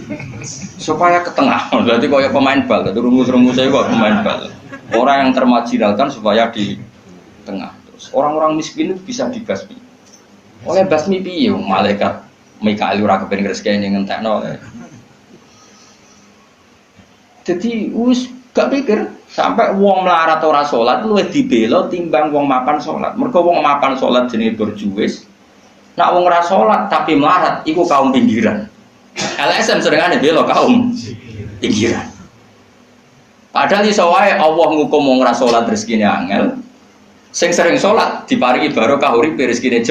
Supaya ke tengah. Berarti koyo pemain bal, itu rumus-rumus saya kok pemain bal. Orang yang termarginalkan supaya di tengah. Terus orang-orang miskin itu bisa dibasmi. Oleh basmi piye malaikat Mikail ora kepen ngreseki ngentekno. Jadi wis gak pikir sampai wong melarat ora salat luwih dibela timbang wong mapan salat. Mergo wong mapan salat jenenge berjuwis. Nak wong ora salat tapi melarat iku kaum pinggiran. LSM sedengane bela kaum pinggiran. Padahal iso wae Allah ngukum wong ora salat rezekine angel. Sing sering salat diparingi barokah uripe rezekine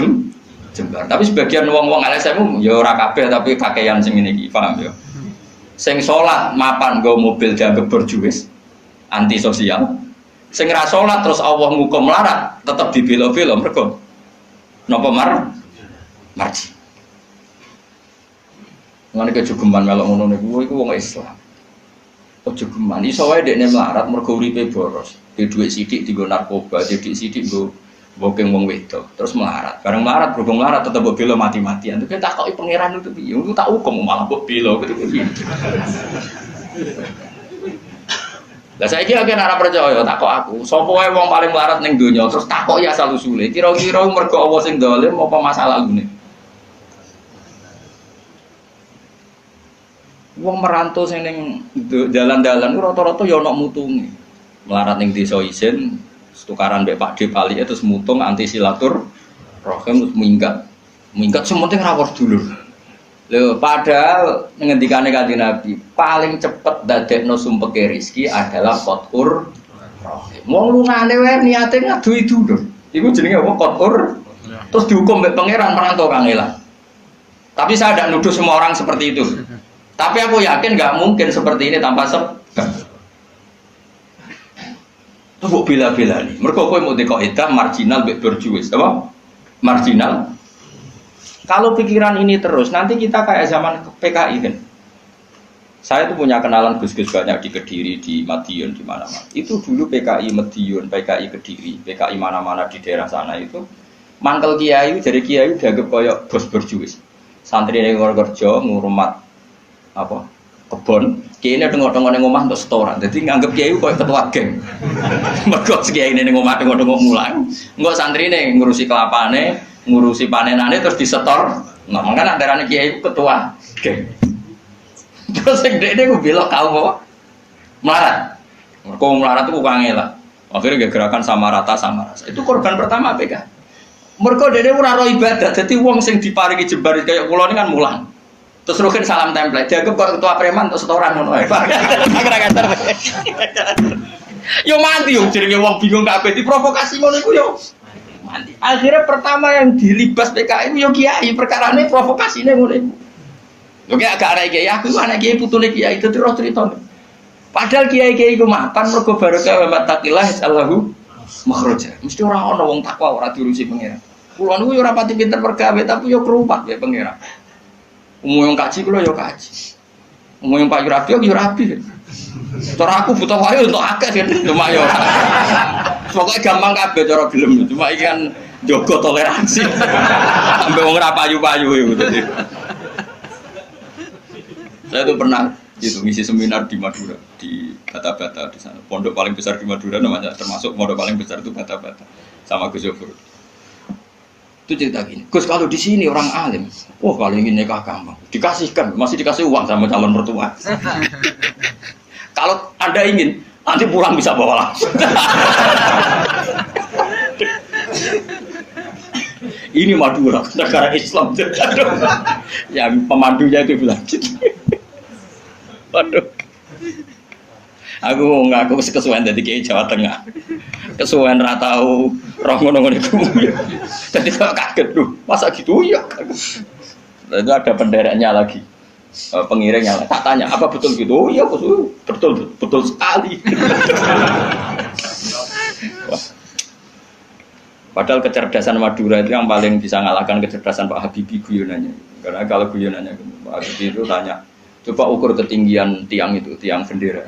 jembar. Tapi sebagian wong-wong LSM ya ora kabeh tapi kakean sing ngene iki, paham ya. Sing salat mapan nggo mobil dianggap berjuwis, anti sosial. Sing ora salat terus Allah ngukum melarat, tetep dibela-bela mergo napa marji. Ngene kejogeman melok ngono niku iku wong Islam. Kejogeman iso wae dekne melarat mergo uripe boros. Di dhuwit sithik dienggo narkoba, sithik nggo bokeng wong wedok, terus melarat. Bareng melarat berhubung melarat tetep mbok bela mati-matian. Terus tak koki pangeran itu piye? Iku tak hukum malah mbok bela gitu. Lah saiki akeh ora percaya takok aku. Sapa wae wong paling melarat ning donya terus takok ya asal usule. Kira-kira mergo Allah sing dolim apa masalah lune? Wong merantau sing ning dalan-dalan rata-rata ya ana mutunge. Melarat ning desa isin, tukaran mbek Pak D Pali terus mutung anti silatur rahim terus minggat. Minggat sementing ra dulur. Lho, padahal ngendikane Kanjeng Nabi, paling cepet dadekno sumpeke rezeki adalah qatur rahim. Wong lungane wae niate ngaduhi dulur. Iku jenenge apa qatur? Terus dihukum mbek pangeran merantau kangelan. Tapi saya tidak nuduh semua orang seperti itu. Tapi aku yakin nggak mungkin seperti ini tanpa sebab. Itu kok bila-bila nih. Mereka kok mau dikoidah marginal mbek berjuis, apa? Marginal. Kalau pikiran ini terus, nanti kita kayak zaman PKI kan. Saya tuh punya kenalan gus-gus banyak di Kediri, di Madiun, di mana-mana. Itu dulu PKI Madiun, PKI Kediri, PKI mana-mana di daerah sana itu. Mangkel kiai, dari kiai dianggap kayak bos berjuis. Santri yang kerja ngurmat apa kebon. Kiai ini tengok-tengok yang ngomah untuk setoran. Jadi nganggap kiai kayak ketua geng. Mereka kiai ini ngomah tengok-tengok mulang. Enggak santri ini ngurusi kelapane, ngurusi panenane terus disetor. Nah, makanya darane kiai ketua geng. Terus yang dia gue bilang kau apa? Melarat. Mereka melarat itu bukan lah. Akhirnya gerakan sama rata sama rasa. Itu korban pertama PK. Mereka dia ora ro ibadah. Jadi wong sing diparingi jembar kayak kula ini kan mulang. Terus rukin salam template. Dianggap kok ketua preman untuk setoran ngono ae. Yo mati yo jenenge wong bingung kabeh diprovokasi ngono iku yo. Mati. Akhirnya pertama yang dilibas PKI yo kiai, perkarane provokasine ngono iku. Oke agak ada kiai, aku anak kiai putune kiai itu terus cerita. Padahal kiai-kiai ku mapan mergo barokah wa taqillah Allahu makhraja. Mesti ora ana wong takwa ora diurusi pangeran. Kulo niku yo ora pati pinter pergawe tapi yo kerupat ya pangeran. Umum yang kaji kulo yo kaji. Umum yang Pak Rabi yo rabi. Cara aku butuh wae untuk akeh kan cuma yo. Pokoke gampang kabeh cara gelem cuma iki kan jaga toleransi. Sampai wong ora payu-payu gitu. Saya tuh pernah ngisi seminar di Madura, di Bata-Bata di sana. Pondok paling besar di Madura namanya, termasuk pondok paling besar itu Bata-Bata sama Gus Yofur. Itu cerita gini, Gus kalau di sini orang alim, wah kalau ingin nikah gampang, dikasihkan, masih dikasih uang sama calon mertua. Kalau Anda ingin, nanti pulang bisa bawa langsung. Ini Madura, negara Islam. Yang pemandunya itu bilang gitu. Waduh, aku ngaku kesuwen dari kiai Jawa Tengah, kesuwen ratau roh ngono-ngono itu, jadi kalau kaget tuh, masa gitu ya? Itu ada pendereknya lagi, pengiringnya lagi. Tak tanya apa betul gitu? Oh iya betul, betul sekali. Padahal kecerdasan Madura itu yang paling bisa mengalahkan kecerdasan Pak Habibie guyonannya. Karena kalau guyonannya Pak Habibie itu tanya. Coba ukur ketinggian tiang itu, tiang bendera.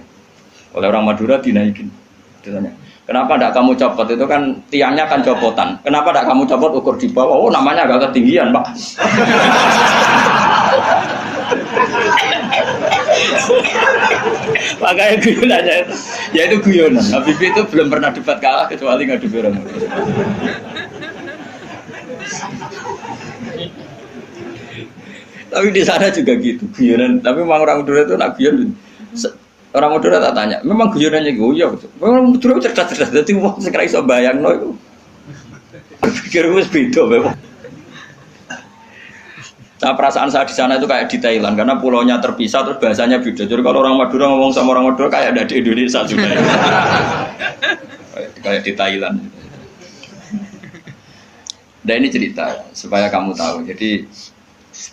Oleh orang Madura dinaikin. Ditanya, kenapa tidak kamu copot? Itu kan tiangnya kan copotan. Kenapa tidak kamu copot ukur di bawah? Oh namanya agak ketinggian Pak. Makanya guyonannya itu, ya itu guyonan. Habibie itu belum pernah debat kalah kecuali ngadu orang. Tapi di sana juga gitu, guyonan. Tapi memang orang Madura itu nak guyon. Orang Madura tak tanya, memang guyonannya goyo betul. Memang Madura cerdas-cerdas. Jadi wong sekarang iso bayangno itu. Berpikir wis beda memang. Nah, perasaan saya di sana itu kayak di Thailand karena pulaunya terpisah terus bahasanya beda. Jadi kalau orang Madura ngomong sama orang Madura kayak ada di Indonesia juga. Kayak di Thailand. Dan ini cerita supaya kamu tahu. Jadi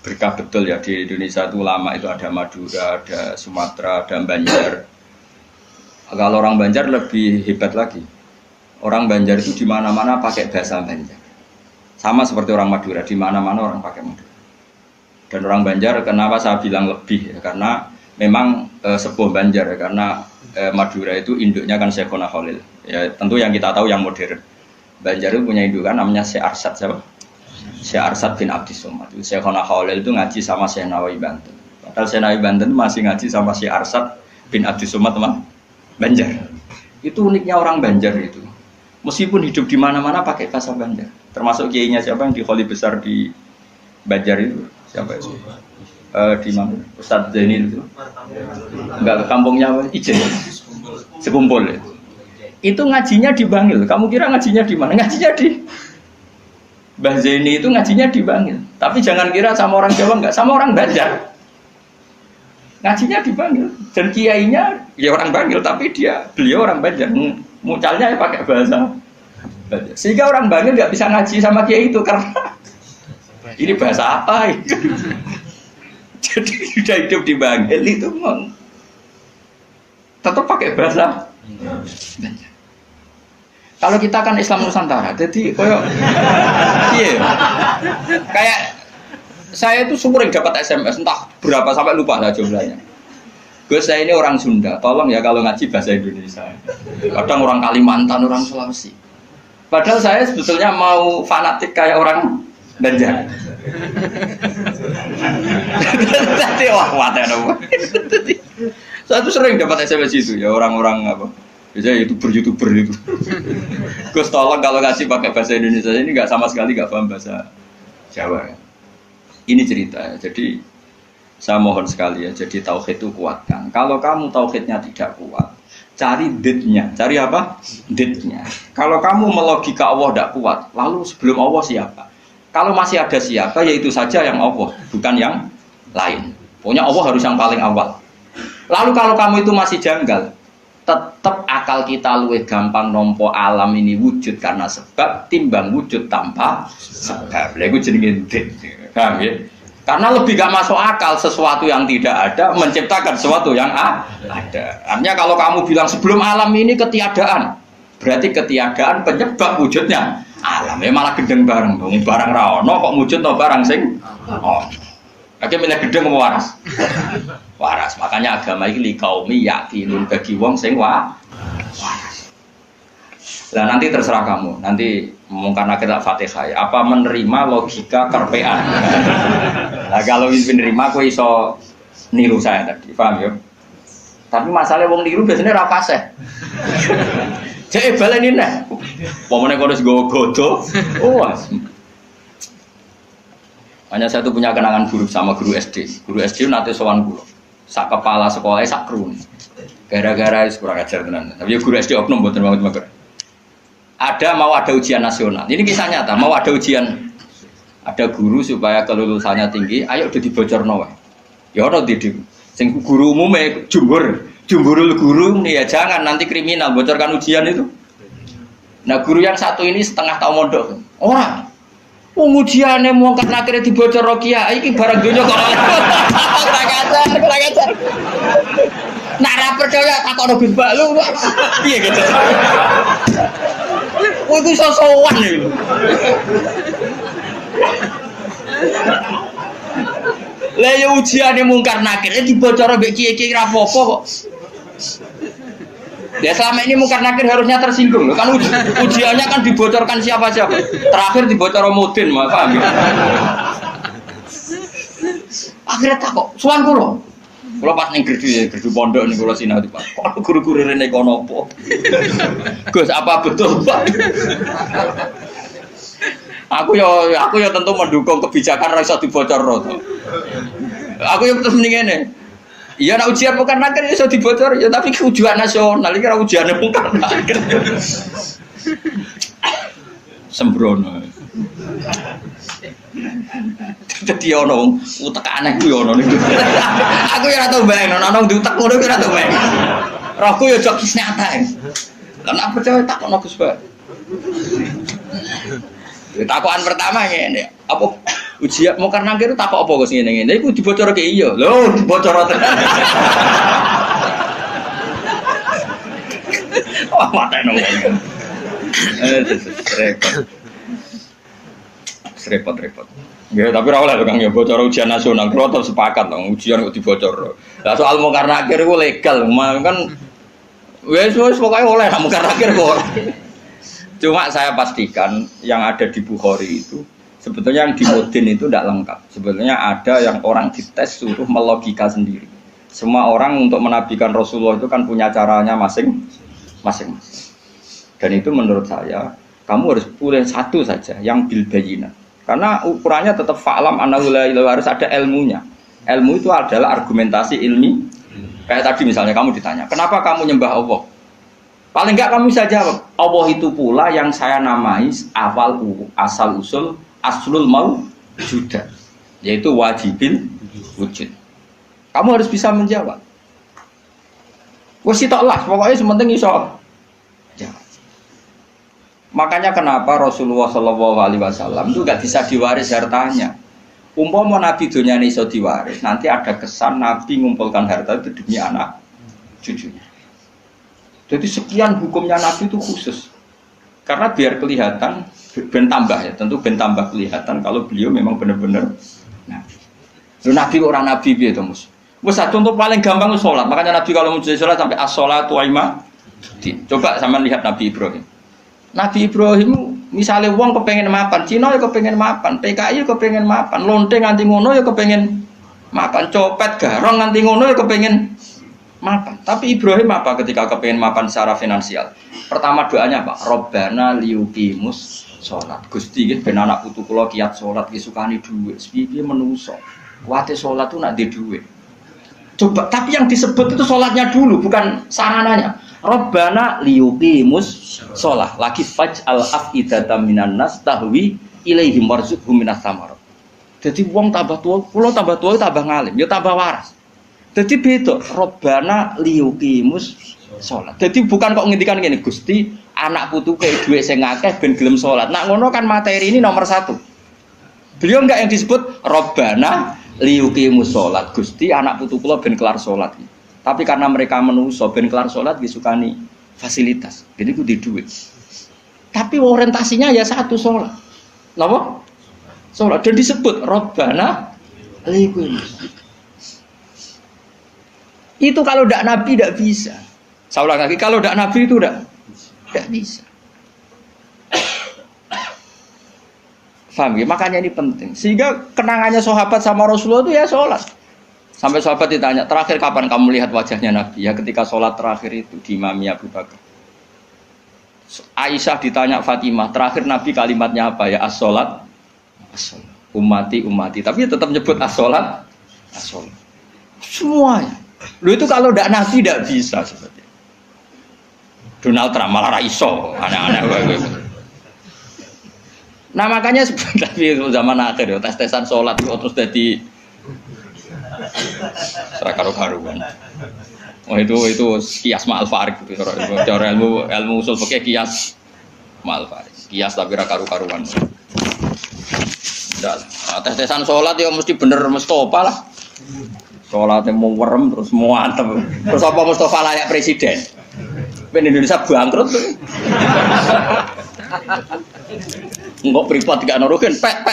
berkah betul ya di Indonesia itu lama itu ada Madura, ada Sumatera, ada Banjar. Kalau orang Banjar lebih hebat lagi. Orang Banjar itu di mana-mana pakai bahasa Banjar. Sama seperti orang Madura, di mana-mana orang pakai Madura. Dan orang Banjar kenapa saya bilang lebih? Ya, karena memang sebuah Banjar ya, karena Madura itu induknya kan Syekhona Khalil. Ya tentu yang kita tahu yang modern. Banjar itu punya indukan namanya Syekh Arsad siapa? Syekh Arsad bin Abdis Somad. Syekhona Khalil itu ngaji sama Syekh Nawawi Banten. Padahal Syekh Nawawi Banten masih ngaji sama Syekh Arsad bin Abdis Somad teman Banjar. Itu uniknya orang Banjar itu. Meskipun hidup di mana-mana pakai bahasa Banjar. Termasuk kiainya siapa yang di Kholi besar di Banjar itu? Siapa itu? Di mana? Ustadz Zaini itu. Enggak, ke kampungnya apa? Ijen. Sekumpul ya. Itu ngajinya di Bangil. Kamu kira ngajinya di mana? Ngajinya di Mbah Zaini itu ngajinya di Bangil. Tapi jangan kira sama orang Jawa, enggak, sama orang Banjar. Ngajinya di Bangil. Dan kiainya ya orang Bangil, tapi beliau orang Banjar. Mucalnya ya pakai bahasa Banjar. Sehingga orang Bangil nggak bisa ngaji sama kiai itu karena ini bahasa apa itu? Jadi sudah hidup di Bangil itu tetap pakai bahasa Banjar. Kalau kita kan Islam Nusantara, jadi kayak saya itu sering dapat SMS entah berapa sampai lupa lah jumlahnya. Gus, saya ini orang Sunda, tolong ya kalau ngaji bahasa Indonesia. Kadang orang Kalimantan, orang Sulawesi. Padahal saya sebetulnya mau fanatik kayak orang Banjar. Tadi saya tuh sering dapat SMS itu ya orang-orang apa? Biasanya YouTuber itu. Gus, tolong kalau ngaji pakai bahasa Indonesia ini nggak sama sekali nggak paham bahasa Jawa. Ini cerita. Jadi saya mohon sekali ya. Jadi tauhid itu kuatkan. Kalau kamu tauhidnya tidak kuat, cari ditnya. Cari apa? Ditnya. Kalau kamu melogika Allah tidak kuat, lalu sebelum Allah siapa? Kalau masih ada siapa, yaitu saja yang Allah, bukan yang lain. Pokoknya Allah harus yang paling awal. Lalu kalau kamu itu masih janggal, tetap akal kita luwih gampang nompo alam ini wujud karena sebab timbang wujud tanpa sebab. Lha iku jenenge dit. Paham ya? Karena lebih gak masuk akal sesuatu yang tidak ada menciptakan sesuatu yang ada. Artinya kalau kamu bilang sebelum alam ini ketiadaan, berarti ketiadaan penyebab wujudnya alam. Ya malah gedeng bareng dong. Barang ra ono kok wujud no barang sing ono. Oke, milih gedeng waras. Waras. Makanya agama ini kaumi yakinun bagi wong sing waras. Nah nanti terserah kamu, nanti mungkin kita Fatihah apa menerima logika kerpean. Nah kalau menerima aku iso niru saya tadi, paham ya? Tapi masalah wong niru biasanya ra fasih. Cek baleni neh. Pomone kono wis godo. Hanya saya tuh punya kenangan buruk sama guru SD. Guru SD nanti sowan kula. Sak kepala sekolahnya sak krun. Gara-gara kurang ajar tenan. Tapi guru SD oknum mboten banget. Mau ada ujian nasional. Ini kisah nyata, mau ada ujian. Ada guru supaya kelulusannya tinggi, ayo udah dibocorno wae. Ya ora didik. Sing guru umumnya jumhurul guru nih ya jangan nanti kriminal bocorkan ujian itu. Nah, guru yang satu ini setengah tahun mondok. Ora. Ujiane mau kan akhirnya dibocor Rokia, iki barang donya kok. Kurang ajar. Nak ra percaya takokno Gus Bak lu. Piye gitu. Kowe iku iso sowan lho. Lah ya ujiane mungkar nakir dibocor mbek kiye-kiye ra apa-apa kok. Ya selama ini mungkar nakir harusnya tersinggung loh. Kan ujiannya kan dibocorkan siapa-siapa. Terakhir dibocor Mudin, paham ya? Akhirnya tak kok suwan kula. Kula pas ning gerdu pondok ning kula sinau Pak. Kok guru-guru rene kono apa? Gus, apa betul, Pak? Aku ya tentu mendukung kebijakan ra iso dibocorno to. Aku yang terus mending ngene. Iya nak ujian bukan nakir iso dibocor ya tapi ujian nasional iki ora ujiane bukan nakir. Sembrono. Dadi ono utek aneh kuwi ono niku. Aku ya ora tau bayang ono diutek ngono ki ora tau bayang. Rohku ya jok kisne atae. Lah nek percaya takokno Gus Pak. Takokan pertama ngene, apa ujian mau karena kira takok apa Gus ngene-ngene iku dibocorke iya. Lho, dibocor tenan. Wah, mateno wong. Repot. Ya, tapi ora oleh Kang ya bocor ujian nasional. Kulo tetep sepakat dong ujian kok dibocor. Lah soal mau karena akhir iku legal, kan wis pokoke oleh mau karena akhir kok. Cuma saya pastikan yang ada di Bukhari itu sebetulnya yang di Mudin itu tidak lengkap. Sebetulnya ada yang orang dites suruh melogika sendiri. Semua orang untuk menabikan Rasulullah itu kan punya caranya masing. masing-masing. Dan itu menurut saya kamu harus pilih satu saja yang bil bayyinah. Karena ukurannya tetap fa'lam annahu la ilaha, harus ada ilmunya. Ilmu itu adalah argumentasi ilmi. Kayak tadi misalnya kamu ditanya, kenapa kamu nyembah Allah? Paling enggak kamu bisa jawab, Allah itu pula yang saya namai asal usul aslul mawjudah, yaitu wajibil wujud. Kamu harus bisa menjawab. Wes tok lah, pokoknya sementing iso. Ya. Makanya kenapa Rasulullah SAW itu gak bisa diwaris hartanya. Umpama Nabi dunia ini iso diwaris, nanti ada kesan Nabi ngumpulkan harta itu demi anak cucunya. Jadi sekian hukumnya Nabi itu khusus. Karena biar kelihatan, ben tambah ya, tentu ben tambah kelihatan kalau beliau memang benar-benar Nabi. Nabi orang Nabi biar itu mus. Wes contoh paling gampang itu sholat. Makanya Nabi kalau mau sholat sampai as-sholatu aima. Coba sama lihat Nabi Ibrahim. Nabi Ibrahim misalnya wong kepengen mapan, Cina ya kepengen mapan, PKI ya kepengen mapan, lonteng nganti ngono ya kepengen mapan, copet garong nganti ngono ya kepengen mapan. Tapi Ibrahim apa ketika kepengen mapan secara finansial? Pertama doanya apa? Robbana liyuqimus sholat. Gusti ben anak putu kula kiat sholat ki sukani dhuwit. Piye menungso. Kuwate sholat tuh nak di dhuwit. Coba, tapi yang disebut itu sholatnya dulu, bukan sarananya. Rabbana liyuqimus sholat. Lagi faj'al af'idatam minan nas tahwi ilaihim warzuqhum minas samarat. Jadi wong tambah tua, kula tambah tua tambah ngalim, ya tambah waras. Jadi beda. Rabbana liyuqimus sholat. Jadi bukan kok ngendikan gini, Gusti anak putu kayak duwe sing akeh ben gelem sholat. Nak ngono kan materi ini nomor 1. Beliau enggak yang disebut Rabbana liyuqimus sholat, Gusti anak putu kula ben kelar sholat. Tapi karena mereka menungso ben kelar sholat disukani fasilitas, jadi ku di duit. Tapi orientasinya ya satu sholat. Napa? Sholat. Dan disebut Rabbana liyuqimus. Itu kalau tidak Nabi tidak bisa. Saya ulang lagi, kalau tidak Nabi itu tidak bisa. Paham ya? Makanya ini penting. Sehingga kenangannya sahabat sama Rasulullah itu ya sholat. Sampai sahabat ditanya, terakhir kapan kamu lihat wajahnya Nabi? Ya ketika sholat terakhir itu di Imami Abu Bakar. Aisyah ditanya Fatimah, terakhir Nabi kalimatnya apa ya? As-sholat, as-sholat. Ummati. Tapi tetap nyebut as-sholat, as-sholat. Semuanya. Lu itu kalau tidak Nabi tidak bisa seperti itu. Donald Trump malah raiso, aneh-aneh. Nah makanya sebenarnya zaman akhir ya tes-tesan sholat itu terus jadi serakaru-karuan. Oh itu kias ma'al farik gitu. Cara ilmu usul pakai kias ma'al farik. Kias tapi rakaru-karuan. Nah, tes-tesan sholat ya mesti bener Mustafa lah. Sholatnya mau werem terus mau antem. Terus apa Mustafa layak presiden? Ben Indonesia bangkrut tuh. Enggak pripot gak nurukin, pek.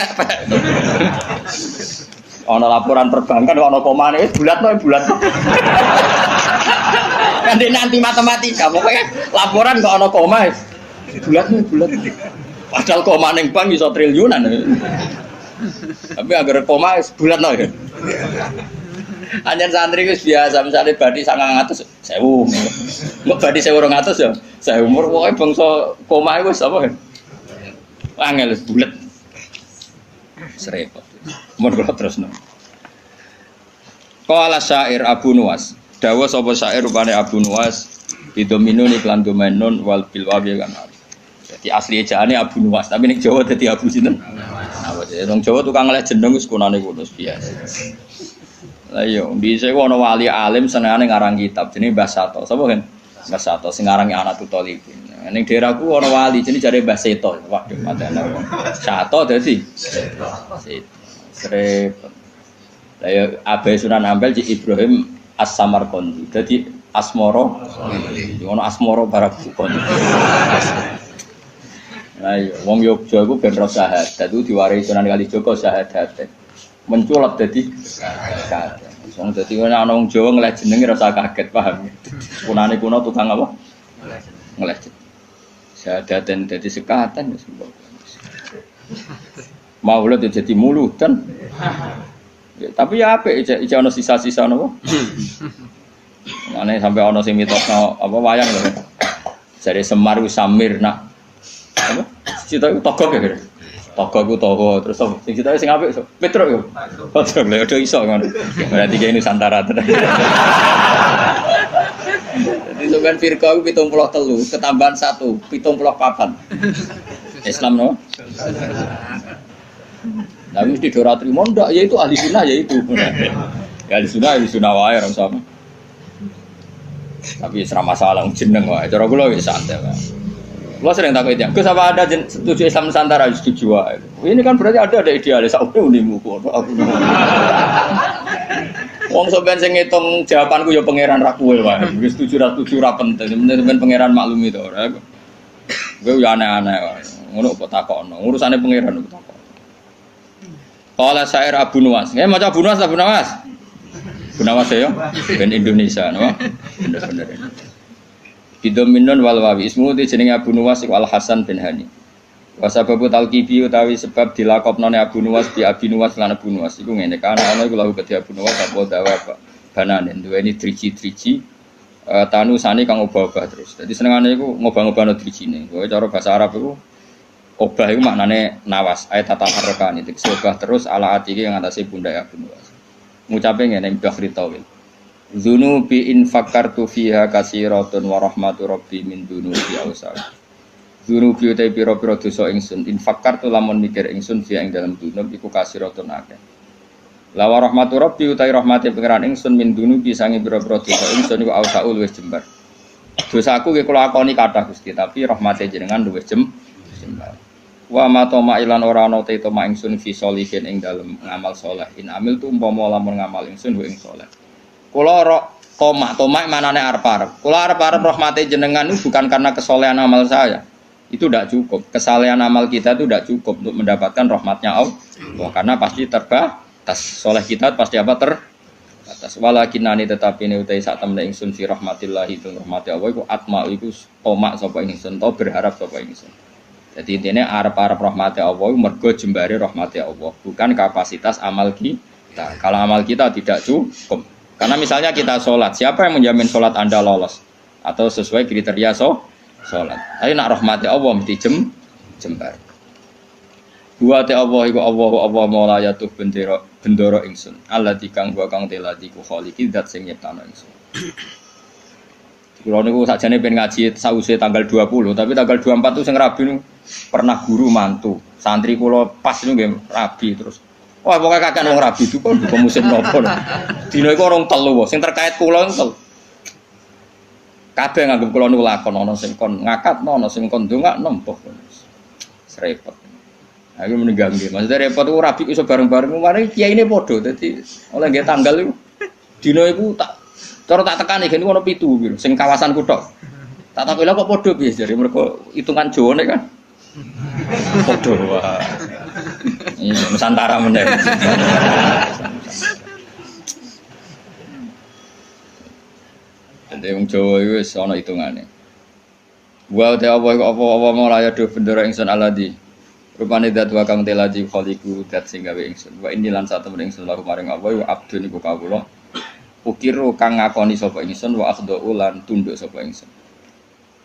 Ono laporan perbankan, ono komane, bulat. Nanti matematika, pokoknya laporan kok ono koma, bulat. Padahal koma neng bank iso triliunan. Tapi agar koma bulat no ya. Anjen santri wis biasa, misalnya badi 900, 1000. Mbok badi 1200 ya. Saya umur pokoknya bangsa koma wis apa ya? Angel bulat. Serepot. Mun kula terusno. Qala syair Abu Nuwas. Dawa sapa syair rupane Abu Nuwas bidominun iklan domenun wal bil wabi kan. Jadi asli ejaane Abu Nuwas, tapi ning Jawa dadi Abu sinten? Apa sih? Wong Jawa tukang ngeleh jeneng wis kunane kudu biasa. Lah iya, dhisik ana wali alim senengane ngarang kitab jenenge Mbah Sato. Sapa kan? Mbah Sato sing ngarangi Anatul Thalibin. Ning daerahku ana wali jenenge jare Mbah Seto. Waduh, matane wong. Sato dadi Seto. Lah ya Abai Sunan Ampel Ci Ibrahim As-Samarqandi. Dadi Asmoro. Ono Asmoro Barakukon. Lah iya, wong Yogya iku ben ro syahadat itu diwarisi Sunan Kalijaga syahadat. Menculat dadi syahadat. Wong dadi ana wong Jawa ngeleh jenenge rasa kaget, paham. Kunane kuno tukang apa? Ngeleh. Syahadaten dadi sekatan wis. Maulid jadi muludan. Ya, tapi ya apik iki ana sisa-sisa napa? Mane sampai ana sing mitosno apa wayang lho. Jare Semar ku Samir nak apa? Cita iku togok ya. Togok ku togo terus sing cita sing apik Petro yo. Petro lho do iso ngono. Berarti kene Nusantara tenan. Jadi sampean firqah ku 73 ketambahan 1 74. Islam no. Nah mesti dora trimo ndak ya itu ahli sunnah ya itu. Ya ahli sunnah wae ora sama. Tapi serah masalah jeneng wae. Cara kula wis santai wae. Kula sering takut itu. Gus apa ada setuju Islam Nusantara setuju wae. Ini kan berarti ada idealis sak unimu kok. Wong sampean sing ngitung jawabanku ya pangeran ra kowe wae. Wis setuju ra penting. Sampeyan pangeran maklumi to ora. Kowe ya aneh-aneh wae. Ngono kok takokno. Urusane pangeran kok takok. Qala syair Abu Nuwas. Nggih maca Abu Nuwas, Abu Nuwas. Abu Nuwas ya, ben Indonesia, no? Bener-bener. Bidominon wal wawi ismu di jenenge Abu Nuwas iku Al Hasan bin Hani. Wa sababu talqibi utawi sebab dilakopnone Abu Nuwas bi Abi Nuwas lan Abu Nuwas iku ngene kan ana iku lahu kedhi Abu Nuwas apa dawa bananen duweni driji-driji tanusane kang obah-obah terus. Dadi senengane iku ngobah-ngobahno drijine. Kowe cara bahasa Arab iku obah itu maknanya nawas, ayat tata harokan itu obah terus ala atiki yang atasnya pundak Abu Nuwas. Ngucapin ngene mbah Ritawil. Dzunubi in fakartu fiha kasiratun wa rahmatu rabbi min dzunubi ausal. Dzunubi utai pira-pira dosa ingsun in fakartu lamun mikir ingsun fiha ing dalam dzunub iku kasiratun akeh. La wa rahmatu rabbi utai rahmate pangeran ingsun min dzunubi sange pira-pira dosa ingsun iku ausal luwih jembar. Dosaku ki kula akoni kathah Gusti, tapi rahmate jenengan luwih jembar. Wa ma toma ilan ora ana te toma ingsun fi sholihin ing dalem ngamal saleh in amil tu umpama lamun ngamal ingsun ing saleh kula ora toma manane arep-arep kula arep-arep rahmate jenengan itu bukan karena kesolehan amal saya itu tidak cukup kesalehan amal kita itu tidak cukup untuk mendapatkan rahmatnya Allah karena pasti terbatas soleh kita pasti apa terbatas walakinani tetapi ini utai sak temne ingsun fi rahmatillah itu rahmati Allah iku atma iku toma sapa ingsun to berharap sapa ingsun. Jadi intinya arep-arep rahmati Allah mergo jembare rahmati Allah, bukan kapasitas amal kita. Kalau amal kita tidak cukup. Karena misalnya kita sholat, siapa yang menjamin sholat Anda lolos atau sesuai kriteria sholat? Tapi nak rahmati Allah mesti jembar. Wa ta Allah iku Allah maula yatuh bendoro ingsun. Allah dikang wa kang telati ku khaliqi zat sing nyiptano ingsun. Kulo niku sakjane pengen ngaji sause tanggal 20, tapi tanggal 24 itu sing rabi niku pernah guru mantu. Santri kula pas niku nggih rabi terus. Wah, pokoke kakek wong rabi itu kok musim nopo. Dina iku orang telu sing terkait kula niku. Kabeh nganggep kula niku lakon ana sing kon ngakatno, ana sing kon ndongakno mbah. Serepot. Aku meninggal nggih. Maksudnya repot ku rabi iso bareng-bareng mari kiyaine padha. Dadi oleh nggih tanggal iku dina iku tak cara tak tekani gene ono 7 piro sing kawasan kuthok. Tak takok lha kok padha piye jare mergo hitungan Jawane kan. Padha wae. Iya Nusantara meneh. Dadi wong Jawa iku wis ana hitungane. Wa ta apa mulaya do bendera ingsun aladi. Rupane dat wa kang telaji khaliqu dat sing gawe ingsun. Wa ini lan satu ingsun laku maring apa wa abdun iku kawula. Ukiru kang ngakoni sapa ingsun wa akhdhu lan tunduk sapa ingsun.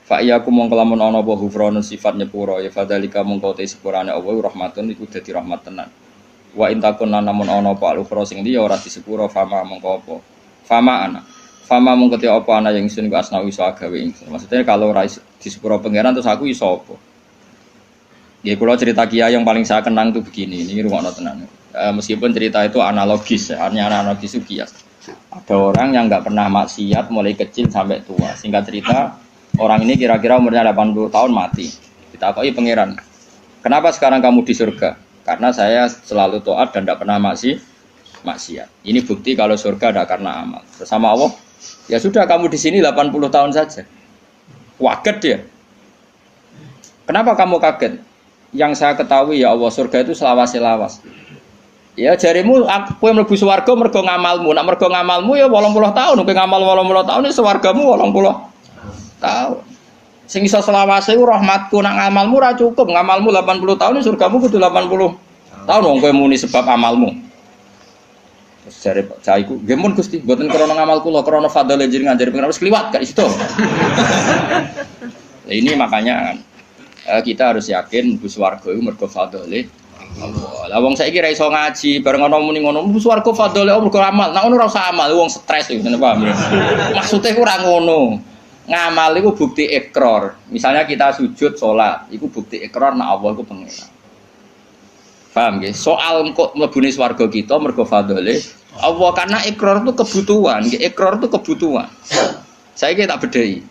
Fa iyaku mongko lamun ana apa hufrana sifat nyepura ya fadzalika mongko te sepurane Allah rahmatun iku dadi rahmat tenan. Wa intakun lan namun ana apa ukhra sing liya ora disepura fama mongko apa. Fama mongko te apa ana yang ingsun ku asna iso gawe ingsun. Maksudnya kalau ora disepura pangeran terus aku iso apa. Ya kalau cerita Kiai yang paling saya kenang itu begini, ini rungokno tenan. Meskipun cerita itu analogis, artinya analogis itu kias. Ada orang yang nggak pernah maksiat mulai kecil sampai tua. Singkat cerita, orang ini kira-kira umurnya 80 tahun mati. Ditakoi pangeran, kenapa sekarang kamu di surga? Karena saya selalu taat dan tidak pernah maksiat. Ini bukti kalau surga ada karena amal. Bersama Allah, ya sudah kamu di sini 80 tahun saja. Waget dia. Kenapa kamu kaget? Yang saya ketahui ya Allah surga itu selawas-selawas. Ya jarimu aku yang mlebu swarga mergo ngamalmu. Nek mergo ngamalmu ya 80 tahun, kowe ngamal 80 tahun ya swargamu 80 tahun. Sing iso selawase ku rahmatku, nek ngamalmu ora cukup, ngamalmu 80 tahun ya surgamu kudu 80 tahun wong kowe muni sebab amalmu. Terus jare Pak Cai ku, nggih mun Gusti, mboten krana ngamal kula, krana fadhole jenengan jare pengen wis kliwat gak situ. Nah, ini makanya kita harus yakin bus warga itu mergo fadhole Allah. Lah wong saiki ra iso ngaji, bareng ana muni ngono, bus warga fadhole Allah mergo amal. Nek ngono ora usah amal, wong stres iki, ngene paham ya. Maksude ku ora ngono. Ngamal itu bukti ikrar. Misalnya kita sujud salat, itu bukti ikrar nek Allah iku pengira. Paham nggih? Soal kok mlebune swarga kita mergo fadhole Allah karena ikrar itu kebutuhan, ikrar itu kebutuhan. Saya tak bedai.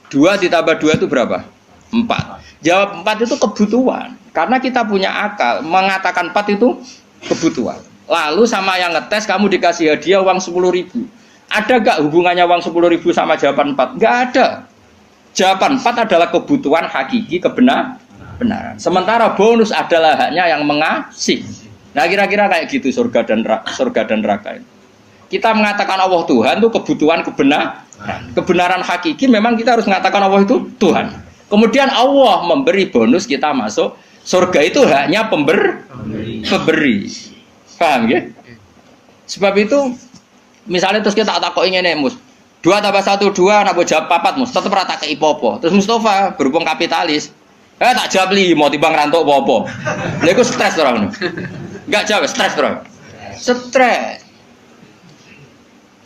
2 ditambah 2 itu berapa? 4. Jawab 4 itu kebutuhan. Karena kita punya akal, mengatakan 4 itu kebutuhan. Lalu sama yang ngetes kamu dikasih hadiah uang 10.000. Ada gak hubungannya uang 10.000 sama jawaban 4? Gak ada. Jawaban 4 adalah kebutuhan hakiki kebenaran. Sementara bonus adalah haknya yang mengasih. Nah kira-kira kayak gitu surga dan neraka ini. Kita mengatakan Allah Tuhan itu kebutuhan kebenaran hakiki memang kita harus mengatakan Allah itu Tuhan. Kemudian Allah memberi bonus kita masuk surga itu haknya pemberi. Paham ya? Sebab itu misalnya terus kita tak takoki ngene Mus. 2 tambah 1 2 nak jawab 4 Mus, tetep ora tak kei popo. Terus Mustafa berhubung kapitalis. Tak jawab 5 timbang rantuk apa-apa. Lha iku stres ora ngono. Enggak jawab, stres bro. Stres.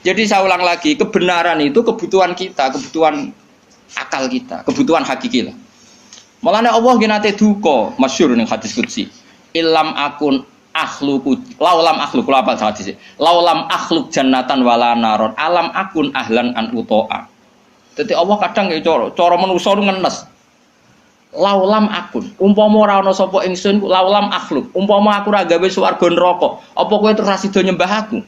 Jadi saya ulang lagi, kebenaran itu kebutuhan kita, kebutuhan akal kita, kebutuhan hakiki lah. Mulane Allah nate duka, masyhur ning hadis qudsi. Illam akun akhluqu laulam akhluk kula apa hadis. Laulam akhluk jannatan wala naron, alam akun ahlan an utoa. Dadi Allah kadang ya cara manusa ngenes. Laulam akun umpama ora ana sapa ingsun laulam akhluk umpama aku ora gawe swarga neraka apa kowe terus sida nyembah aku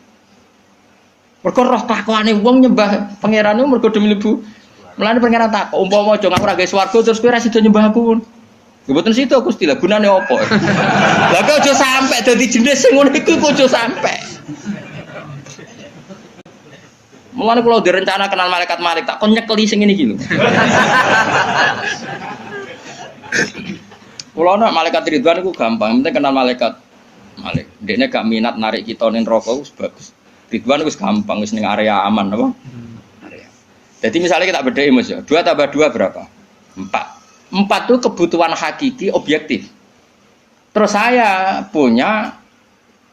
mergo roh takwane wong nyembah pangeran iku mergo demi mlebu mulane pangeran takok umpama aja aku ora gawe swarga terus kowe ora sida nyembah aku mboten sida Gusti lah gunane apa lha kok aja sampe dadi jenis sing ngono iku aja sampe mulane kula direncana kenal malaikat tak kon nyekeli sing ngene iki lho. Kalau nak malaikat Ridwan itu gampang, penting kenal malaikat. Dia gak minat narik kita ning neraka bagus. Ridwan itu gampang, wis ning area aman apa? Area. Jadi misalnya kita bedai Mas ya, 2 tambah 2 berapa? 4. 4 itu kebutuhan hakiki objektif. Terus saya punya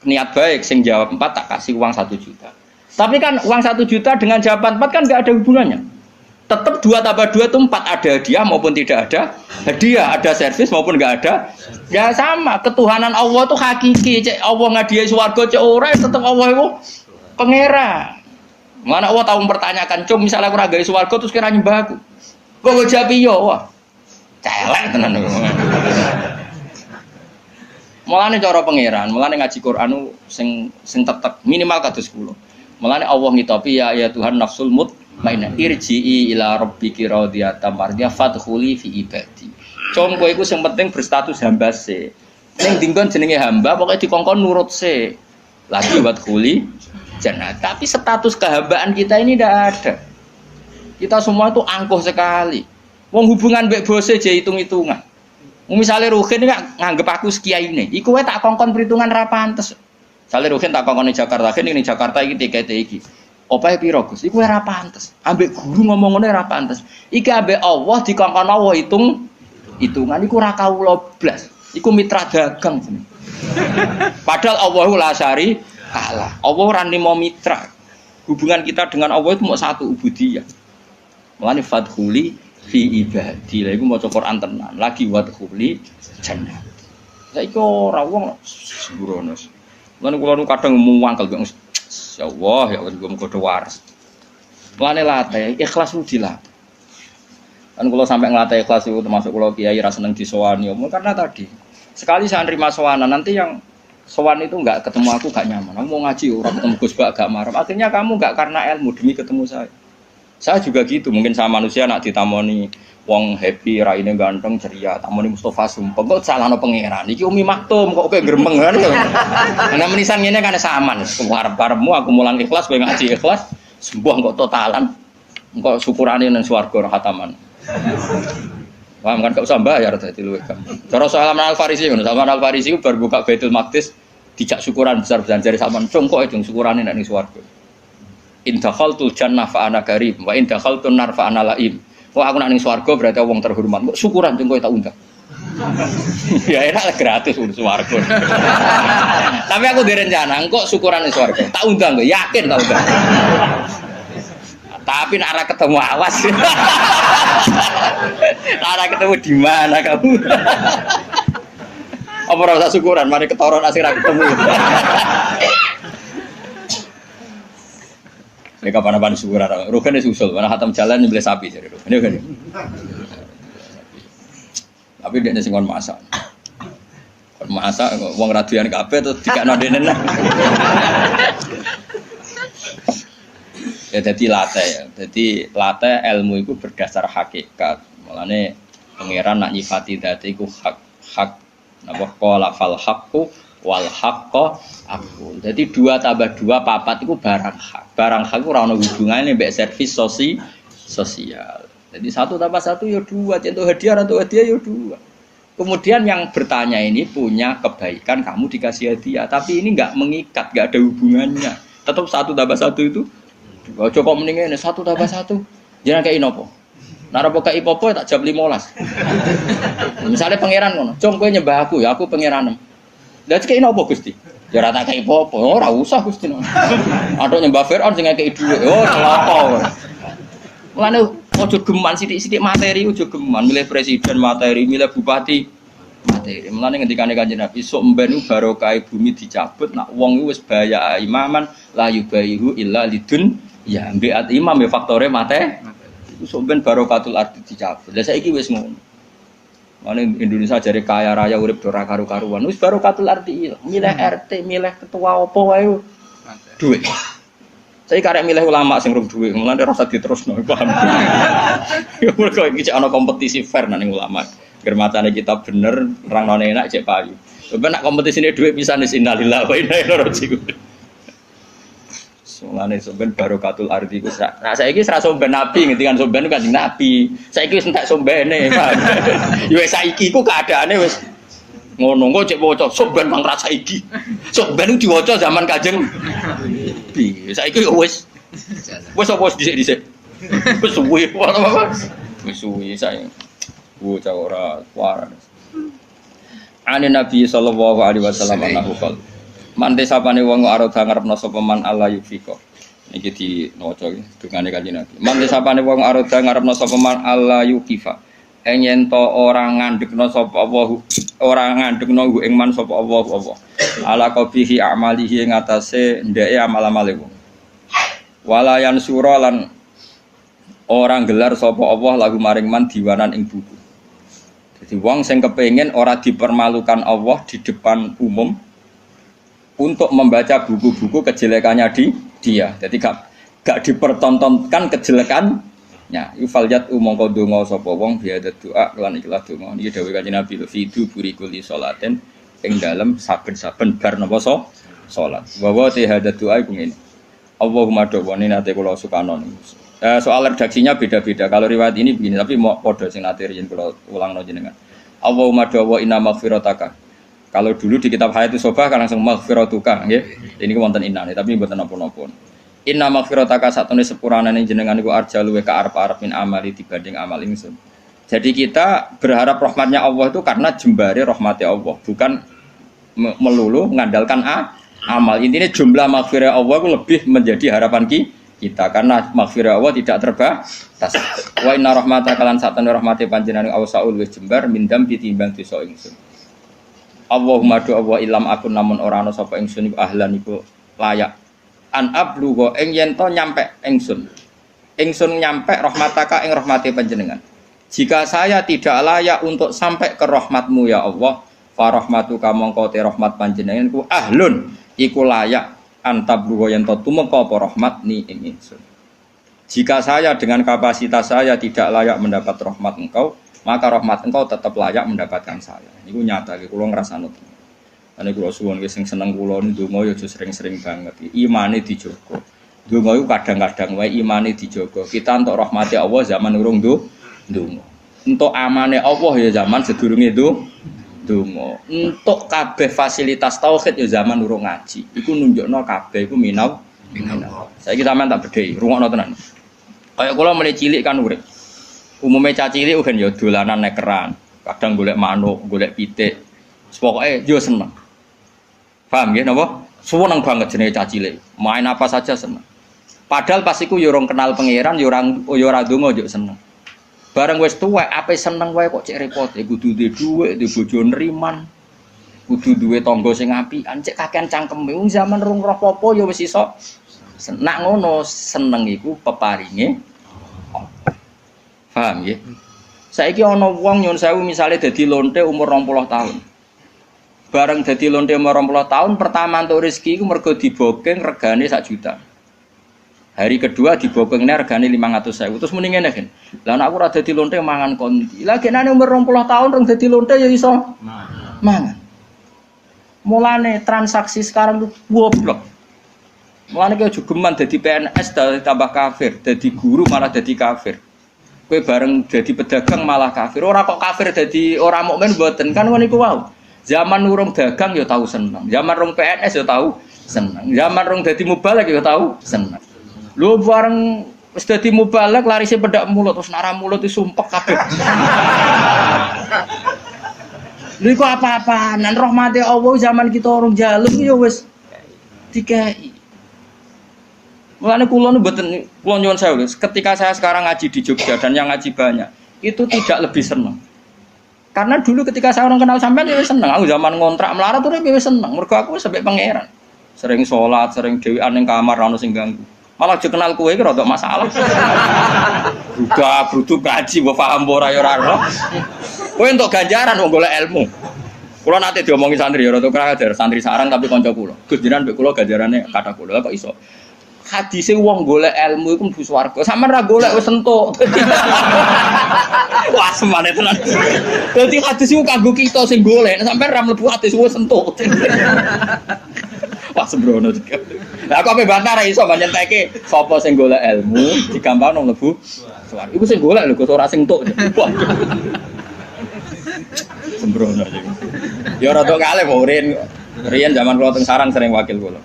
niat baik, sing jawab 4 tak kasih uang 1 juta. Tapi kan uang 1 juta dengan jawaban 4 kan gak ada hubungannya. Tetap 2 tambah 2 itu 4, ada hadiah maupun tidak ada hadiah, ada servis maupun enggak ada. Ya sama, ketuhanan Allah itu hakiki. Cek Allah ngadiahi swarga cek ora tetap Allah itu pangeran. Mana Allah tahu mempertanyakan, "Cum, misalnya aku ora gawe swarga terus kira nyembah aku." Kok go jawab iya, wah. Celek tenan. Mulane cara pangeran, mulane ngaji Quran sing tetep minimal kados kula. Mulane Allah ngitopi ya Tuhan nafsul mutmainnah irji'i ila rabbiki radiyatan mardiyah fadkhuli fi ibadi. Cung kowe iku sing penting berstatus hamba se. Ning dingkon jenenge hamba pokoke dikongkon nurut se. Lagi wadkhuli jannah. Tapi status kehambaan kita ini tidak ada. Kita semua itu angkuh sekali. Wong hubungan mbek bose je hitung-hitungan. Misalnya Ruhin nganggep aku sekiyaine, iku wae tak kongkon perhitungan ra pantes. Sale Ruhin tak kongkon ning Jakarta, ning Jakarta iki tikete iki. Opahe piro Gus? Iku ora pantes. Ambek guru ngomong ngene ora pantes. Iki ambek Allah dikongkon Allah hitungan iku ora kawula blas. Iku mitra dagang. Padahal Allahu la syari kalah. Allah ora nimo mitra. Hubungan kita dengan Allah itu mau satu ubudiyah. Mulane fadkhuli fi ibadi. Lha iku maca Quran tenan. Lagi wadkhuli jannah. Saiki ora wong sembrono. Mulane kula nu kadang muangkel mbek ya Allah ya Allah muga waras. Mulane latih ikhlas ku dilatih. Kan kula sampai nglatih ikhlas itu termasuk kula kiai ra seneng disowani karena tadi sekali saya nerima sowanan nanti yang sowan itu enggak ketemu aku gak nyaman. Aku mau ngaji ora ketemu Gus Bak gak marah. Akhirnya kamu enggak karena ilmu demi ketemu saya. Saya juga gitu, mungkin sama manusia nak ditamoni wong happy, raine ganteng, ceria, tamoni Mustafa sumpah, kok salahno pangeran. Iki Umi Maktum kok kowe gremeng kan. Ana menisan ngene kan saman. Arep-arepmu aku mulang ikhlas, kowe ngaji ikhlas, sembuh kok totalan. Engko syukurane nang swarga khataman. Paham kan gak usah bayar dadi luwih gampang. Cara Salman Al-Farisi ngono, Salman Al-Farisi bar buka Baitul Maqdis dijak syukuran besar-besaran jare Salman congkok itu syukurane nek ning swarga. In dakhaltul jannah fa ana karim wa in dakhaltun nar fa ana laim Kok aku nak ning swarga berarti wong terhormat. Kok syukuran jeng kowe tak undang. Ya enak gratis urus swarga. Tapi aku direncana, kok syukuran ning swarga. Tak undang kok, yakin tak undang. Tapi nak ora ketemu awas. Ora ketemu di mana kamu? Apa ora usah syukuran, mari ketoron asih ra ketemu. Nek kapan-kapan syukuran, Rugen wis usul, ana khatam jalan nyembelih sapi jare Rugen. Kan. Tapi dia sing kon masak. Kon masak wong radian kabeh terus dikakno dene. Ya jadi latih ya. Jadi latih ilmu itu berdasar hakikat. Mulane pangeran nak nyifati dadi iku hak napa qala fal haqqu wal haqqo aku. Jadi 2 tambah 2 4 itu barang hak. Barang hak ora ono hubungane mbek servis sosial. Jadi 1 tambah 1 ya 2, contoh hadiah atau hadiah ya 2. Kemudian yang bertanya ini punya kebaikan kamu dikasih hadiah, tapi ini enggak mengikat, enggak ada hubungannya. Tetap 1 tambah 1 itu ojo kok mendingan 1 tambah 1. Jangan kayak inopo. Nara poka ipopo tak jam 15. Misalnya pangeran ngono, "Jong kowe nyembah aku ya, aku pangeran." Lah kayak inopo Gusti? Ya ora tak kayak ipopo. Ora usah Gusti. Aduh nyembah Firaun sing ngekeki dhuwit. Oh, celaka. Mulane ojo geman sithik-sithik materi, ojo geman milih presiden materi, milih bupati materi. Mulane ngendikane Kanjeng Nabi, sok mben barokah bumi dicabut, nak wong wis bahaya imaman la yubaihu illa lidun. Ya mbek imam ya faktore mate. Iku sok ben barokatul ardi dicabut. Lah saiki wis ngono. Mane Indonesia jare kaya raya urip ora karu-karuan. Wis barokatul ardi milih RT, milih ketua opo wae duit. Saiki karek milih ulama sing rung duit, mulane rasa diterusno paham. Ya mergo iki ana kompetisi fair nang ulama. Ger macane kita bener, rangne enak cek payu. Ben nak kompetisine duit pisan wis innalillahi wa inna ilaihi raji'un. Mulane somben barokatul ardi ku nah saiki ora somben nabi ngendikan somben Kanjeng Nabi. Saiki wis entek sombene, Pak. Ya saiki ku keadaane wis ngono kok cek waca somben mang ra saiki. Somben diwaca zaman Kanjeng Nabi. Saiki wis apa dhisik-dhisik. Wis suwi apa. Wis suwi saiki. Bocah ora waras. Ane Nabi sallallahu alaihi wasallam anahu qol. Mante sapane wong arep ngarepno sapa man Allah yufiko. Niki diwaca iki dungane Kanjeng Nabi. Mante sapane wong arep ngarepno sapa man Allah yukifa. Yen to ora ngandhekno sapa Allah, ora ngandhekno ing man sapa Allah apa. Ala qabihi amalihi ing atase ndeke amal-amale wong. Wala yansura lan orang gelar sapa Allah lagu maring man diwanan ing buku. Jadi wong sing kepengin ora dipermalukan Allah di depan umum untuk membaca buku-buku kejelekannya dia. Jadi gak dipertontonkan kejelekannya. Ifal mongko donga sapa wong biada doa lan ikhlas donga. Niki dawuh Kanjeng Nabi fidu burikuli salaten ing dalem saben-saben bar napa salat. Wa wa hadat doa iku ngene. Allahumma dawani nate kula sukano niku. Soal redaksinya beda-beda. Kalau riwayat ini begini, tapi mau padha sing nate riyen kula ulangno jenengan. Allahumma dawa inna maghfirataka. Kalau dulu di kitab Hayatus Sobah kan langsung maghfiratuka nggih. Ini wonten innane tapi mboten napa-napa. Inna maghfirataka satune sepuranane jenengan niku arjalu wa ka'arep-arep min amali dibanding amal ingsun. Jadi kita berharap rahmatnya Allah itu karena jembare rahmati Allah, bukan melulu mengandalkan amal. Intinya jumlah maghfirah Allah itu lebih menjadi harapan kita karena maghfirah Allah tidak terbatas. Wa inna rahmataka lan satune rahmati panjenengan awsaul wis jembar mindam ditimbang dosa ingsun. Allahumma doa ilam akun namun ora ana sapa ingsun iku ahlan iku layak an ablugha ing yen to nyampe ingsun nyampe rahmataka ing rahmati panjenengan. Jika saya tidak layak untuk sampai ke rahmatmu ya Allah, fa rahmatuka mongko te rahmat panjenengan ku ahlun iku layak an tablugha yen to tumeka apa rahmat ni ing ingsun. Jika saya dengan kapasitas saya tidak layak mendapat rahmat engkau, maka rahmat engkau tetap layak mendapatkan saya. Iku nyata iki kula ngrasakno. Ane kula suwun wis sing seneng kula ndonga ya aja sering-sering banget. Imane dijogo. Ndonga iku kadang-kadang wae imane dijogo. Kita entuk rahmati Allah zaman urung ndonga. Entuk amane Allah ya zaman sedurunge ndonga. Entuk kabeh fasilitas tauhid ya zaman urung ngaji. Iku nunjukno kabeh iku minau. Saiki sampean tak bedhei, rungokno tenan. Kayak kula mulai cilik kan urip. Umumnya caci cilik kan ya dolanan nekeran, kadang golek manuk, golek pitik. Pokoke yo seneng. Paham nggih napa? Seneng banget jenenge caci cilik. Main apa saja seneng. Padahal pas iku yo ora kenal pangeran, yo ora ndonga yo seneng. Bareng wis tuwek ape seneng wae kok cek repot. Kudu duwe dhuwit, duwe bojo nriman. Kudu duwe tangga sing apian, cek kakean cangkeme. Wong zaman rung roh apa ya wis iso. Nak ngono seneng iku peparinge. Paham nggih? Saiki ana wong nyun sewu misale dadi lonte umur 20 tahun. Bareng dadi lonte umur 20 tahun pertama entuk rezeki iku mergo dibokeng regane 1 juta. Hari kedua dibokengnya regane 500.000. Terus muni ngene kan. Lah nek aku ora dadi lonte mangan kondi. Lah genane umur 20 tahun rong dadi lonte ya iso mangan. Mulane transaksi sekarang itu goblok. Mulane kowe jogeman dadi PNS tambah kafir, dadi guru malah dadi kafir. Kowe bareng dadi pedagang malah kafir. Ora kok kafir dadi ora mukmin mboten kan ngono iku wae. Zaman urung dagang ya tahu seneng. Zaman rong PNS ya tahu seneng. Zaman rong dadi mubalek ya tahu seneng. Lho bareng wis dadi mubalek larise pedak mulut terus nara mulut disumpek kabeh. Lha iku apa-apaan? Nan rahmate Allah zaman kita orang jaluk ya wis dikai. Mulane kula nu mboten kula nyuwun sewu ketika saya sekarang ngaji di Jogja dan yang ngaji banyak, itu tidak lebih senang. Karena dulu ketika saya orang kenal sampean ya seneng, aku zaman ngontrak melarat tuh ya seneng. Mergo aku sampai pangeran. Sering sholat, sering dhewean ning kamar ora ono sing ganggu. Malah aja kenal kowe iki rada masalah. Brudu ngaji mbok paham ora ya ora. Kowe entuk ganjaran wong golek ilmu. Kula nate diomongi santri ya rada krajar, santri sarang tapi kanca kula. Gus jenengan mbek kula ganjarane kathah kula kok iso. Hadise wong golek ilmu iku mlebu swarga. Sampeyan ra golek wis entuk. Wah, semane tenan. Dadi hadis iku kanggo kita sing golek, sampeyan ra mlebu hadis wis entuk. Wah, sembrono. Lah kok bantah ra iso nyenteke sapa sing golek ilmu digampangno mlebu swarga. Iku sing golek lho, kok ora sing entuk. Sembrono iki. Ya rada kalih kok riyen zaman kula teng sarang sering wakil kula.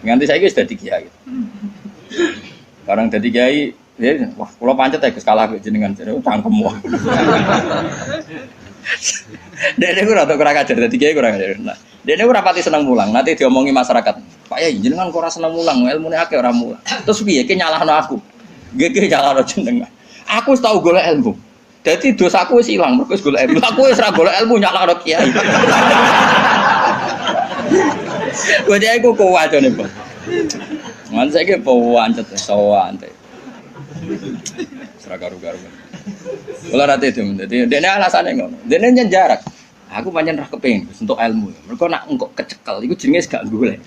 Nganti saiki wis dadi kiai. Barang dadi kiai, wah kula pancet ya Gus kalah kok jenengan jare cangkem wae. Dene ora tok ora kajar dadi kiai ora kajar. Nah, dene ora pati seneng mulang, nanti diomongi masyarakat. Pak Yai jenengan kok ora seneng mulang, ilmune akeh ora mulang. Terus piye ki nyalahno aku? Nggih nyalahno jenengan. Aku wis tau golek ilmu. Dadi dosaku wis ilang mergo wis golek ilmu. Aku wis ora golek ilmu nyalahno kiai. Wae aku kuat jane, Pak. Man saiki pawancet sawante. Serah karo-karo. Kula nate itu, dadi dene alasane ngono. Dene nyen jarak. Aku pancen ra kepengin entuk ilmu. Mergo nak engko kecekel iku jenenge gak golek.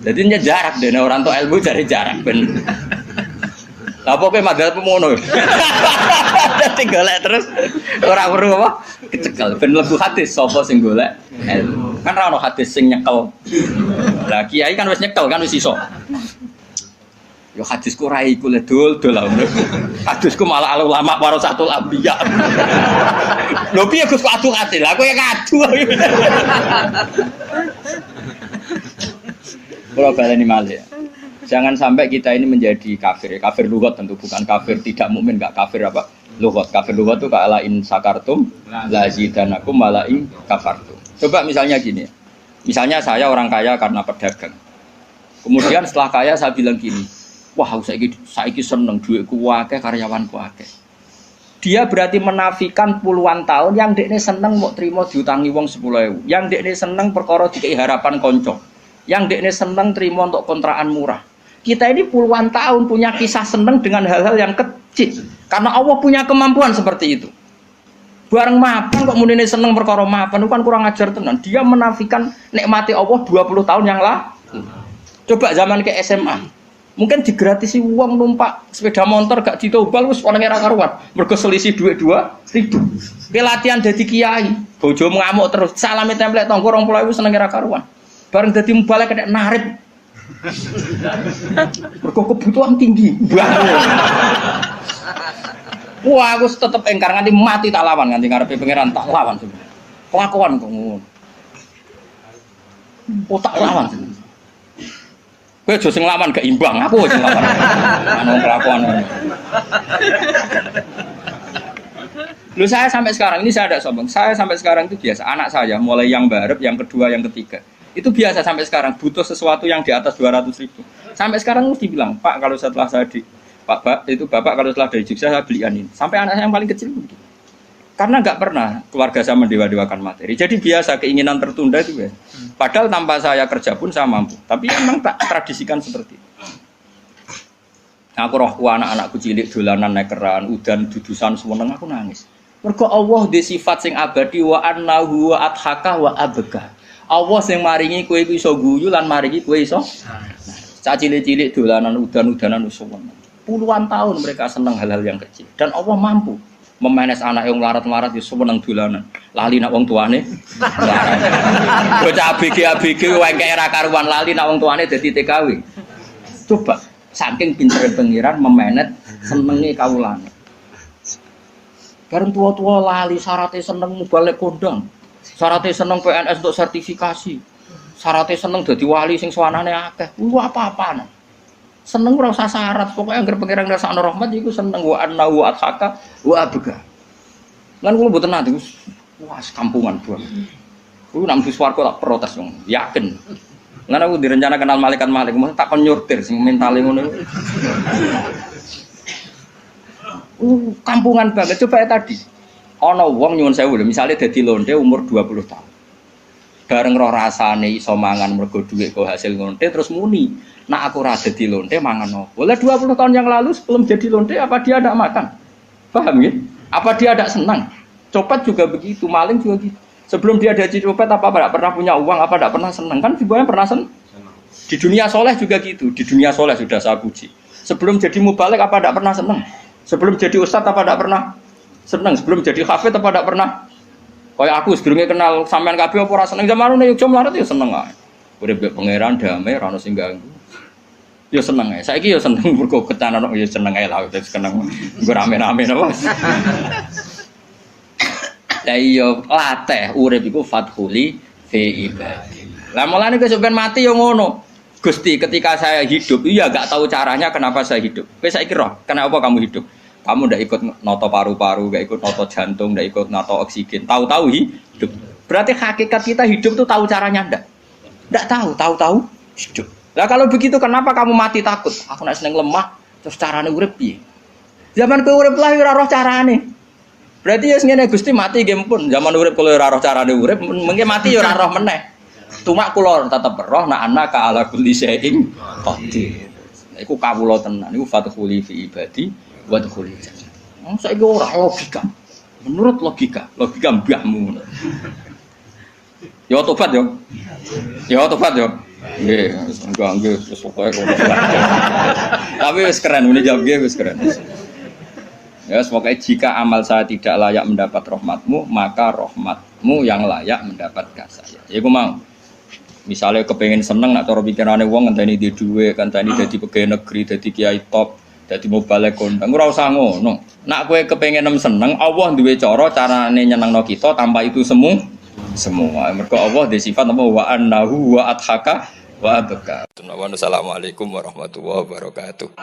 Dadi nyen jarak dene ora entuk ilmu jare jarak ben. Lah apa kowe madhep ngono. Dadi golek terus ora weruh apa? Kecekel ben mlebu hadis sapa sing golek ilmu. Kan ra ono hadis sing nyekel. Lah kiai kan wis nyekel kan wis iso. Yo hadisku ra iku le dol-dol. Hadisku malah ulama warasatul anbiya. Lho piye Gus kok adu-adu? Lah kowe ngadu. Kalau baleni malih. Jangan sampai kita ini menjadi kafir. Kafir lughat tentu bukan kafir tidak mukmin, enggak kafir apa? Lughat. Kafir lughat itu kala in sakartum la zidanakum wala in kafartum. Coba misalnya gini. Misalnya saya orang kaya karena pedagang. Kemudian setelah kaya saya bilang gini, wah saiki seneng duitku akeh karyawanku akeh. Dia berarti menafikan puluhan tahun yang dekne seneng mau terima diutangi wong 10.000. Yang dekne seneng perkara dikei harapan konco. Yang dekne seneng terima untuk kontrakan murah. Kita ini puluhan tahun punya kisah seneng dengan hal-hal yang kecil. Karena Allah punya kemampuan seperti itu. Bareng mapan kok munine seneng perkara mapan itu kan kurang ajar tenan. Dia menafikan nikmati Allah 20 tahun yang lalu. Coba zaman ke SMA. Mungkin digratisi uang numpak sepeda motor gak ditobal wis ana ora karuan. Mergo selisih duit 2.000. Ke latihan dadi kiai, bojomu ngamuk terus. Salame template tangga 20.000 seneng ora karuan. Bareng dadi mubalek kena narip. Mergo kebutuhan tinggi. Wah, aku tetep engkar nganti mati tak lawan, nganti ngarepe pangeran tak lawan sebenarnya. Kelakuan kok ngono. Oh tak lawan sebenarnya. Kowe aja sing lawan gak imbang, aku sing lawan. Anu kelakuan. Lu saya sampai sekarang ini saya ada sombong. Saya sampai sekarang itu biasa. Anak saya mulai yang barep, yang kedua, yang ketiga. Itu biasa sampai sekarang butuh sesuatu yang di atas 200.000. Sampai sekarang mesti bilang, Pak kalau setelah saya di Bapak kalau setelah dari Jogja saya belikan ini. Sampai anak saya yang paling kecil begitu. Karena nggak pernah keluarga saya mendewa-dewakan materi. Jadi biasa keinginan tertunda itu ya. Padahal tanpa saya kerja pun saya mampu. Tapi memang tak tradisikan seperti itu. Aku roh anak-anakku cilik dolanan nekeran, udan dudusan semeneng aku nangis. Mergo Allah di sifat sing abadi wa annahu wa adhaka wa abka. Allah sing maringi kowe iku iso guyu lan maringi kowe iso. Cah cilik-cilik dolanan udan-udanan semeneng. Puluhan tahun mereka senang hal-hal yang kecil dan Allah mampu memanes anak yang melarat-melarat di semeneng dolanan. Lali nak wong tuane. Bocah ABG wae era karuan lali nak wong tuane dadi TKW. Coba saking pintere pengiran memenet senenge kawulane. Bareng tua-tua lali syaratnya seneng balik kondang. Syaratnya seneng PNS untuk sertifikasi. Syaratnya seneng dadi wali sing swanane akeh. Lu apa-apaan. Seneng ora usah syarat, pokoknya anggere pengiran ngrasakno rahmat iku seneng wa annahu athaka wa abga. Lan kula mboten nate wah kampungan banget. Kuwi nang swarga tak protes wong, yakin. Lan aku direncana kenal malaikat-malaikat, mesti tak kon nyurtir sing mentale ngono. Kampungan banget coba ya tadi. Ana wong nyuwun sewu lho, misale dadi lonte umur 20 tahun. Bareng roh rasane iso mangan mergo dhuwit kok hasil lonte terus muni. Nak aku rada di lonte mangan opo. Boleh 20 tahun yang lalu sebelum jadi lonte apa dia tidak makan? Paham ya? Apa dia tidak senang? Copet juga begitu, maling juga gitu. Sebelum dia jadi copet apa tidak pernah punya uang, apa tidak pernah senang? Kan sebenarnya pernah senang. Di dunia soleh juga gitu. Di dunia soleh sudah saya puji. Sebelum jadi mubalik apa tidak pernah senang? Sebelum jadi ustadz apa tidak pernah senang? Sebelum jadi hafid apa tidak pernah? Kayak aku sebelumnya kenal sampean kabeh apa ora seneng zaman ngono yo mlarat yo seneng ae. Urip pangeran damai ora ono sing ganggu. Yo seneng ae. Saiki yo seneng mergo ketanan yo seneng ae lah wis seneng. Nggo rame-rame napa. Lah iya latih urip iku fathuli fi ibadi. Lah mulane kowe sampean mati yo ngono. Gusti ketika saya hidup iya gak tahu caranya kenapa saya hidup. Kowe saiki roh, kenapa kamu hidup? Kamu ndak ikut noto paru-paru, ndak ikut noto jantung, ndak ikut noto oksigen. Tahu-tahu hidup. Berarti hakikat kita hidup tuh tahu caranya ndak? Ndak tahu, tahu-tahu hidup. Lah kalau begitu kenapa kamu mati takut? Aku nek seneng lemah, terus carane urip piye? Zaman kowe urip lah ora roh carane. Berarti ya ngene Gusti mati nggih pun. Zaman urip kalau ora roh carane urip, mengke mati ya ora roh meneh. Cuma kula tetep roh nek anaka ala kulli syai'in qadir. Iku kawula tenan, iku fathuli fi ibadi wa dkhuli jannah. Saiki ora logika. Menurut logika mbahmu. Ya tobat yo. Ya tobat yo. Nggih, nggih wis pokoke ngono. Tapi wis keren muni jawab nggih wis keren. Ya, semoga jika amal saya tidak layak mendapat rahmatmu, maka rahmatmu yang layak mendapatkan saya. Ya aku mau. Misalnya kepengen seneng nak cara pikirane wong ngenteni di dhuwit, ngenteni dadi pegawai negeri, dadi kiai top, dadi mubalik kondang. Ora usah ngono. Nak kowe kepengen seneng, Allah duwe carane nyenengno kita tanpa itu semua. Mergo Allah di sifat apa wa annahu wa adhaka wa abka. Assalamualaikum warahmatullahi wabarakatuh.